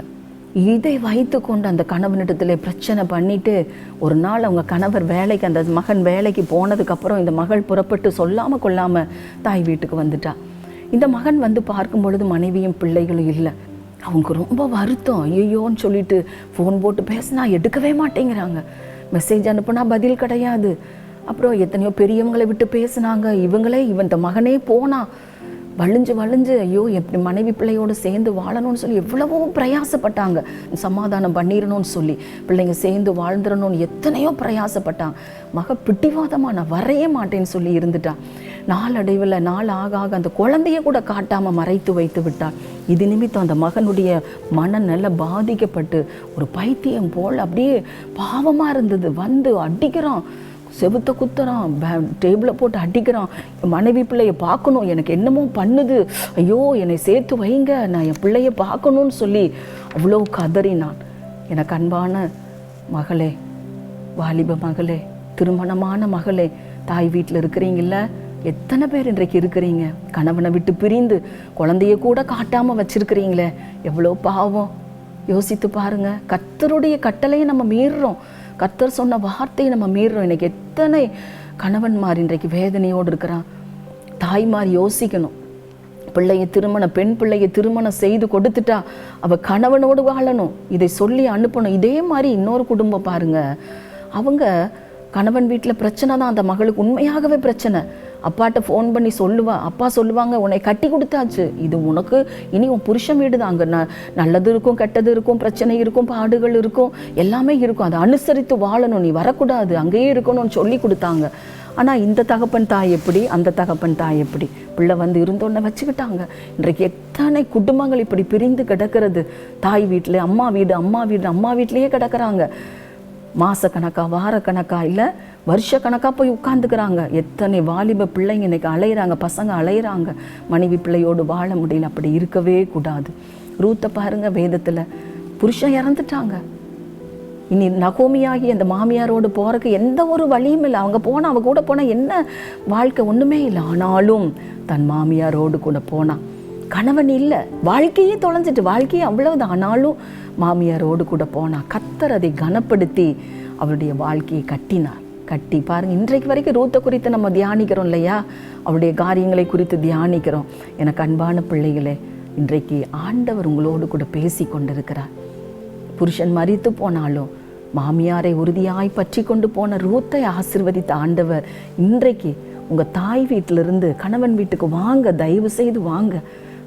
இதை வைத்து கொண்டு அந்த கணவனிடத்தில் பிரச்சனை பண்ணிட்டு, ஒரு நாள் அவங்க கணவர் வேலைக்கு, அந்த மகன் வேலைக்கு போனதுக்கப்புறம் இந்த மகள் புறப்பட்டு சொல்லாமல் கொள்ளாமல் தாய் வீட்டுக்கு வந்துட்டா. இந்த மகன் வந்து பார்க்கும் பொழுது மனைவியும் பிள்ளைகளும் இல்லை. அவங்க ரொம்ப வருத்தம். ஐயோன்னு சொல்லிட்டு ஃபோன் போட்டு பேசினா எடுக்கவே மாட்டேங்கிறாங்க. மெசேஜ் அனுப்புனா பதில் கிடையாது. அப்புறம் எத்தனையோ பெரியவங்களை விட்டு பேசினாங்க. இந்த மகனே போனா வழிஞ்சு ஐயோ எப்படி மனைவி பிள்ளையோடு சேர்ந்து வாழணும்னு சொல்லி எவ்வளவோ பிரயாசப்பட்டாங்க. சமாதானம் பண்ணிடணும்னு சொல்லி, பிள்ளைங்க சேர்ந்து வாழ்ந்துடணும்னு எத்தனையோ பிரயாசப்பட்டாங்க. மக பிடிவாதமாக நான் வரைய மாட்டேன்னு சொல்லி இருந்துட்டான். நாளடைவில் நாள் ஆக ஆக அந்த குழந்தைய கூட காட்டாமல் மறைத்து வைத்து விட்டாள். இது நிமித்தம் அந்த மகனுடைய மனநல பாதிக்கப்பட்டு ஒரு பைத்தியம் போல் அப்படியே பாவமாக இருந்தது. வந்து அடிக்கிறான், செவுத்த குத்துறான், டேபிளை போட்டு அடிக்கிறான். மனைவி பிள்ளைய பார்க்கணும், எனக்கு என்னமோ பண்ணுது, ஐயோ என்னை சேர்த்து வைங்க, நான் என் பிள்ளைய பார்க்கணும்னு சொல்லி அவ்வளோ கதறினான். எனக்கு அன்பான மகளே, வாலிப மகளே, திருமணமான மகளே, தாய் வீட்டில் இருக்கிறீங்கள, எத்தனை பேர் இன்றைக்கு இருக்கிறீங்க கணவனை விட்டு பிரிந்து குழந்தைய கூட காட்டாமல் வச்சிருக்கிறீங்களே, எவ்வளோ பாவம். யோசித்து பாருங்க. கர்த்தருடைய கட்டளையை நம்ம மீறுறோம், கர்த்தர் சொன்ன வார்த்தையை நம்ம மீறுறோம். இன்னைக்கு எத்தனை கணவன்மார் இன்றைக்கு வேதனையோடு இருக்கிறான். தாய்மார் யோசிக்கணும். பெண் பிள்ளையை திருமணம் செய்து கொடுத்துட்டா அவ கணவனோடு வாழணும், இதை சொல்லி அனுப்பணும். இதே மாதிரி இன்னொரு குடும்பம் பாருங்க, அவங்க கணவன் வீட்டில் பிரச்சனை தான், அந்த மகளுக்கு உண்மையாகவே பிரச்சனை. அப்பாட்ட ஃபோன் பண்ணி சொல்லுவா, அப்பா சொல்லுவாங்க, உன்னை கட்டி கொடுத்தாச்சு, இது உனக்கு இனி உன் புருஷன் வீடு தான், அங்கே நல்லது இருக்கும் கெட்டது இருக்கும், பிரச்சனை இருக்கும், பாடுகள் இருக்கும், எல்லாமே இருக்கும், அதை அனுசரித்து வாழணும், நீ வரக்கூடாது, அங்கேயே இருக்கணும்னு சொல்லி கொடுத்தாங்க. ஆனால் இந்த தகப்பன் தாய் எப்படி, அந்த தகப்பன் தாய் எப்படி, பிள்ளை வந்து இருந்தோன்னே வச்சுக்கிட்டாங்க. இன்றைக்கு எத்தனை குடும்பங்கள் இப்படி பிரிந்து கிடக்கிறது. தாய் வீட்டில் அம்மா வீட்டிலேயே கிடக்கிறாங்க. மாசக்கணக்கா, வாரக்கணக்கா, இல்லை வருஷக்கணக்காக போய் உட்காந்துக்கிறாங்க. எத்தனை வாலிப பிள்ளைங்க இன்னைக்கு அலையிறாங்க, பசங்க அலையிறாங்க, மனைவி பிள்ளையோடு வாழ முடியல. அப்படி இருக்கவே கூடாது. ரூத்தை பாருங்க, வேதத்தில் புருஷன் இறந்துட்டாங்க. இனி நகோமியாகி அந்த மாமியாரோடு போகிறதுக்கு எந்த ஒரு வழியும் இல்லை. அவங்க போனால், அவ கூட போனால் என்ன வாழ்க்கை, ஒன்றுமே இல்லை. ஆனாலும் தன் மாமியாரோடு கூட போனான். கணவன் இல்லை, வாழ்க்கையே தொலைஞ்சிட்டு, வாழ்க்கையே அவ்வளவுதான். ஆனாலும் மாமியாரோடு கூட போனான். கர்த்தர் அதை கனப்படுத்தி அவருடைய வாழ்க்கையை கட்டி பாருங்க. இன்றைக்கு வரைக்கும் ரூத்தை குறித்து நம்ம தியானிக்கிறோம் இல்லையா, அவருடைய காரியங்களை குறித்து தியானிக்கிறோம். எனக்கு அன்பான பிள்ளைகளே, இன்றைக்கு ஆண்டவர் உங்களோடு கூட பேசி கொண்டிருக்கிறார். புருஷன் மரித்து போனாலும் மாமியாரை உறுதியாய் பற்றி கொண்டு போன ரூத்தை ஆசீர்வதித்த ஆண்டவர் இன்றைக்கு உங்கள் தாய் வீட்டிலிருந்து கணவன் வீட்டுக்கு வாங்க, தயவு செய்து வாங்க,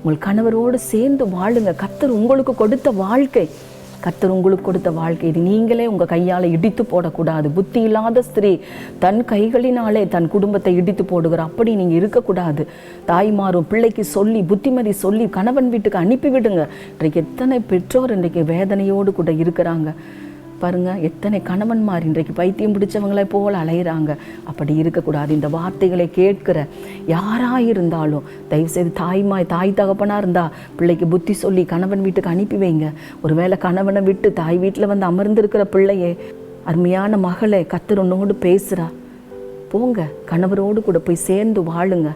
உங்கள் கணவரோடு சேர்ந்து வாழுங்க. கர்த்தர் உங்களுக்கு கொடுத்த வாழ்க்கை இது நீங்களே உங்கள் கையால் இடித்து போடக்கூடாது. புத்தி இல்லாத ஸ்திரீ தன் கைகளினாலே தன் குடும்பத்தை இடித்து போடுகிறார். அப்படி நீங்கள் இருக்கக்கூடாது. தாய்மாரும் பிள்ளைக்கு சொல்லி, புத்திமதி சொல்லி கணவன் வீட்டுக்கு அனுப்பிவிடுங்க. இன்றைக்கு எத்தனை பெற்றோர் இன்றைக்கு வேதனையோடு கூட இருக்கிறாங்க பாருங்க. எத்தனை கணவன்மார் இன்றைக்கு பைத்தியம் பிடிச்சவங்களை போல் அலையிறாங்க. அப்படி இருக்கக்கூடாது. இந்த வார்த்தைகளை கேட்கிற யாராயிருந்தாலும் தயவுசெய்து தாய் தகப்பனாக இருந்தால் பிள்ளைக்கு புத்தி சொல்லி கணவன் வீட்டுக்கு அனுப்பி வைங்க. ஒருவேளை கணவனை விட்டு தாய் வீட்டில் வந்து அமர்ந்திருக்கிற பிள்ளையே, அருமையான மகளே, கர்த்தர் உன்னோடு பேசுகிறா, போங்க, கணவரோடு கூட போய் சேர்ந்து வாழுங்க.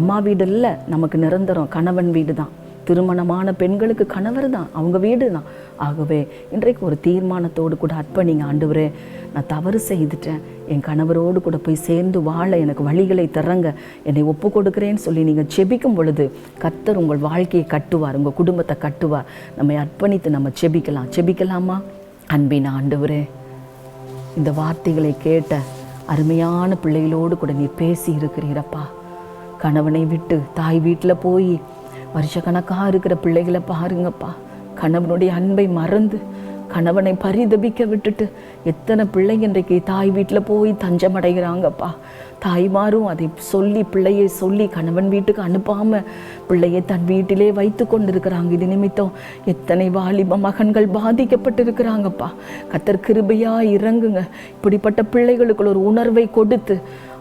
அம்மா வீடு இல்லை நமக்கு நிரந்தரம், கணவன் வீடு தான். திருமணமான பெண்களுக்கு கணவர் தான், அவங்க வீடு தான். ஆகவே இன்றைக்கு ஒரு தீர்மானத்தோடு கூட அர்ப்பணிங்க. ஆண்டவரே, நான் தவறு செய்துட்டேன், என் கணவரோடு கூட போய் சேர்ந்து வாழ எனக்கு வழிகளை தரங்க, என்னை ஒப்பு கொடுக்குறேன்னு சொல்லி நீங்கள் செபிக்கும் பொழுது கர்த்தர் உங்கள் வாழ்க்கையை கட்டுவார், உங்கள் குடும்பத்தை கட்டுவார். நம்மை அர்ப்பணித்து நம்ம செபிக்கலாமா? அன்பின் ஆண்டவரே, இந்த வார்த்தைகளை கேட்ட அருமையான பிள்ளைகளோடு கூட நீ பேசி இருக்கிறீரப்பா. கணவனை விட்டு தாய் வீட்டில் போய் வருஷக்கணக்காக இருக்கிற பிள்ளைகளை பாருங்கப்பா. கணவனுடைய அன்பை மறந்து கணவனை பரிதபிக்க விட்டுட்டு எத்தனை பிள்ளைங்க இன்றைக்கு தாய் வீட்டில் போய் தஞ்சமடைகிறாங்கப்பா. தாய்மாரும் அதை சொல்லி, பிள்ளையை சொல்லி கணவன் வீட்டுக்கு அனுப்பாமல் பிள்ளையை தன் வீட்டிலே வைத்து கொண்டிருக்கிறாங்க. இது நிமித்தம் எத்தனை வாலிப மகன்கள் பாதிக்கப்பட்டிருக்கிறாங்கப்பா. கர்த்தர் கிருபையாக இறங்குங்க. இப்படிப்பட்ட பிள்ளைகளுக்குள்ள ஒரு உணர்வை கொடுத்து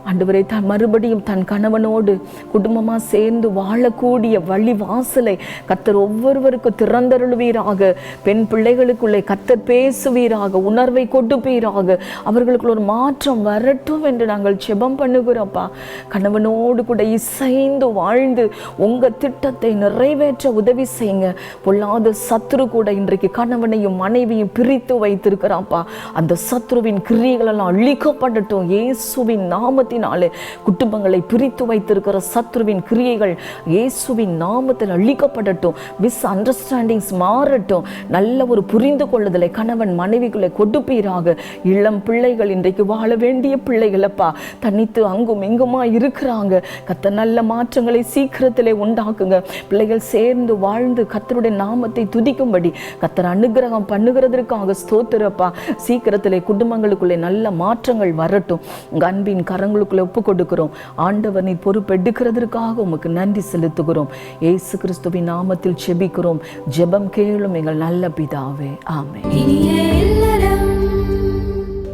ஆண்டவரே மறுபடியும் தன் கணவனோடு குடும்பமாக சேர்ந்து வாழக்கூடிய வழி வாசலை கர்த்தர் ஒவ்வொருவருக்கும் திறந்தருளுவீராக. பெண் பிள்ளைகளுக்குள்ளே கர்த்தர் பேசுவீராக, உணர்வை கொடுப்பீராக, அவர்களுக்குள்ள ஒரு மாற்றம் வரட்டும் என்று நாங்கள் ஜெபம் பண்ணுகிறோம்ப்பா. கணவனோடு கூட இசைந்து வாழ்ந்து உங்கள் திட்டத்தை நிறைவேற்ற உதவி செய்யுங்க. பொல்லாத சத்துரு கூட இன்றைக்கு கணவனையும் மனைவியும் பிரித்து வைத்திருக்கிறான்ப்பா. அந்த சத்துருவின் கிரியைகளெல்லாம் அழிக்கப்படட்டும் இயேசுவின் நாமத்தினாலே. குடும்பங்களை பிரித்து வைத்திருக்கிற சத்துருவின் கிரியைகள் இயேசுவின் நாமத்தில் அழிக்கப்படட்டும். மிஸ் அண்டர்ஸ்டாண்டிங்ஸ் மாறட்டும். நல்ல ஒரு புரிந்து கொள்ளுதலை கணவன் மனைவிகளை கொடுப்பீராக. இளம் பிள்ளைகள் இன்றைக்கு வாழ வேண்டிய பிள்ளைகளப்பா, தனித்து அங்கும் இங்குமா இருக்கிறாங்க. கர்த்தர் நல்ல மாற்றங்களை சீக்கிரத்திலே உண்டாக்குங்க. பிள்ளைகள் சேர்ந்து வாழ்ந்து கர்த்தருடைய நாமத்தை துதிக்கும்படி கர்த்தர் அனுகிரகம் பண்ணுகிறதற்காக ஸ்தோத்திரப்பா. சீக்கிரத்திலே குடும்பங்களுக்குள்ளே நல்ல மாற்றங்கள் வரட்டும். உங்கள் அன்பின் கரங்களுக்குள்ளே ஒப்பு கொடுக்கிறோம் ஆண்டவர். நீ பொறுப்பெடுக்கிறதற்காக உமக்கு நன்றி செலுத்துகிறோம். இயேசு கிறிஸ்துவின் நாமத்தில் ஜெபிக்கிறோம். ஜெபம் கேளும் எங்கள் நல்ல பிதாவே, ஆமென்.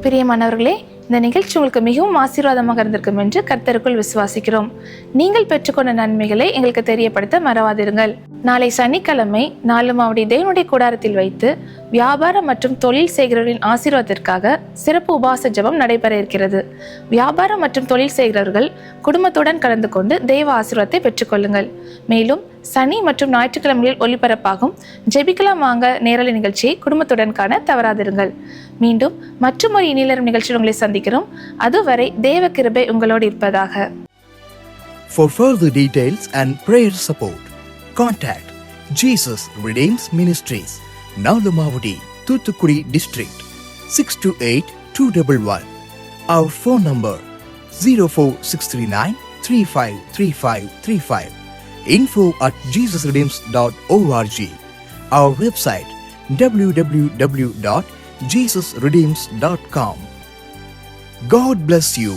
பிரியமானவர்களே, இந்த நிகழ்ச்சி உங்களுக்கு மிகவும் ஆசீர்வாதமாக இருந்திருக்கும் என்று கர்த்தருக்குள் விசுவாசிக்கிறோம். நீங்கள் பெற்றுக்கொண்ட நன்மைகளை எங்களுக்கு தெரியப்படுத்த மறவாதிருங்கள். நாளை சனிக்கிழமை 4 மாவடி தேவனுடைய கூடாரத்தில் வைத்து வியாபாரம் மற்றும் தொழில் செய்கிறவர்களின் ஆசீர்வாதத்திற்காக சிறப்பு உபவாச ஜெபம் நடைபெற இருக்கிறது. வியாபாரம் மற்றும் தொழில் செய்கிறவர்கள் குடும்பத்துடன் கலந்து கொண்டு தெய்வ ஆசீர்வாதத்தை பெற்றுக்கொள்ளுங்கள். மேலும் சனி மற்றும் ஞாயிற்றுக்கிழமைகளில் ஒளிபரப்பாகும் ஜெபிக்கலாம் வாங்க நேரலை நிகழ்ச்சியை குடும்பத்துடன் காண தவறாதிருங்கள். மீண்டும் மற்றொரு இனிலரும் நிகழ்ச்சியில் உங்களை சந்திக்கிறோம். அதுவரை தேவ கிருபை உங்களோடு இருப்பதாக. For further details and prayer support, contact Jesus Redeems Ministries, Nalamavadi, Thuthukudi District, 628-211. Our phone number 04639 353535. info@jesusredeems.org. Our website www.jesusredeems.com. God bless you.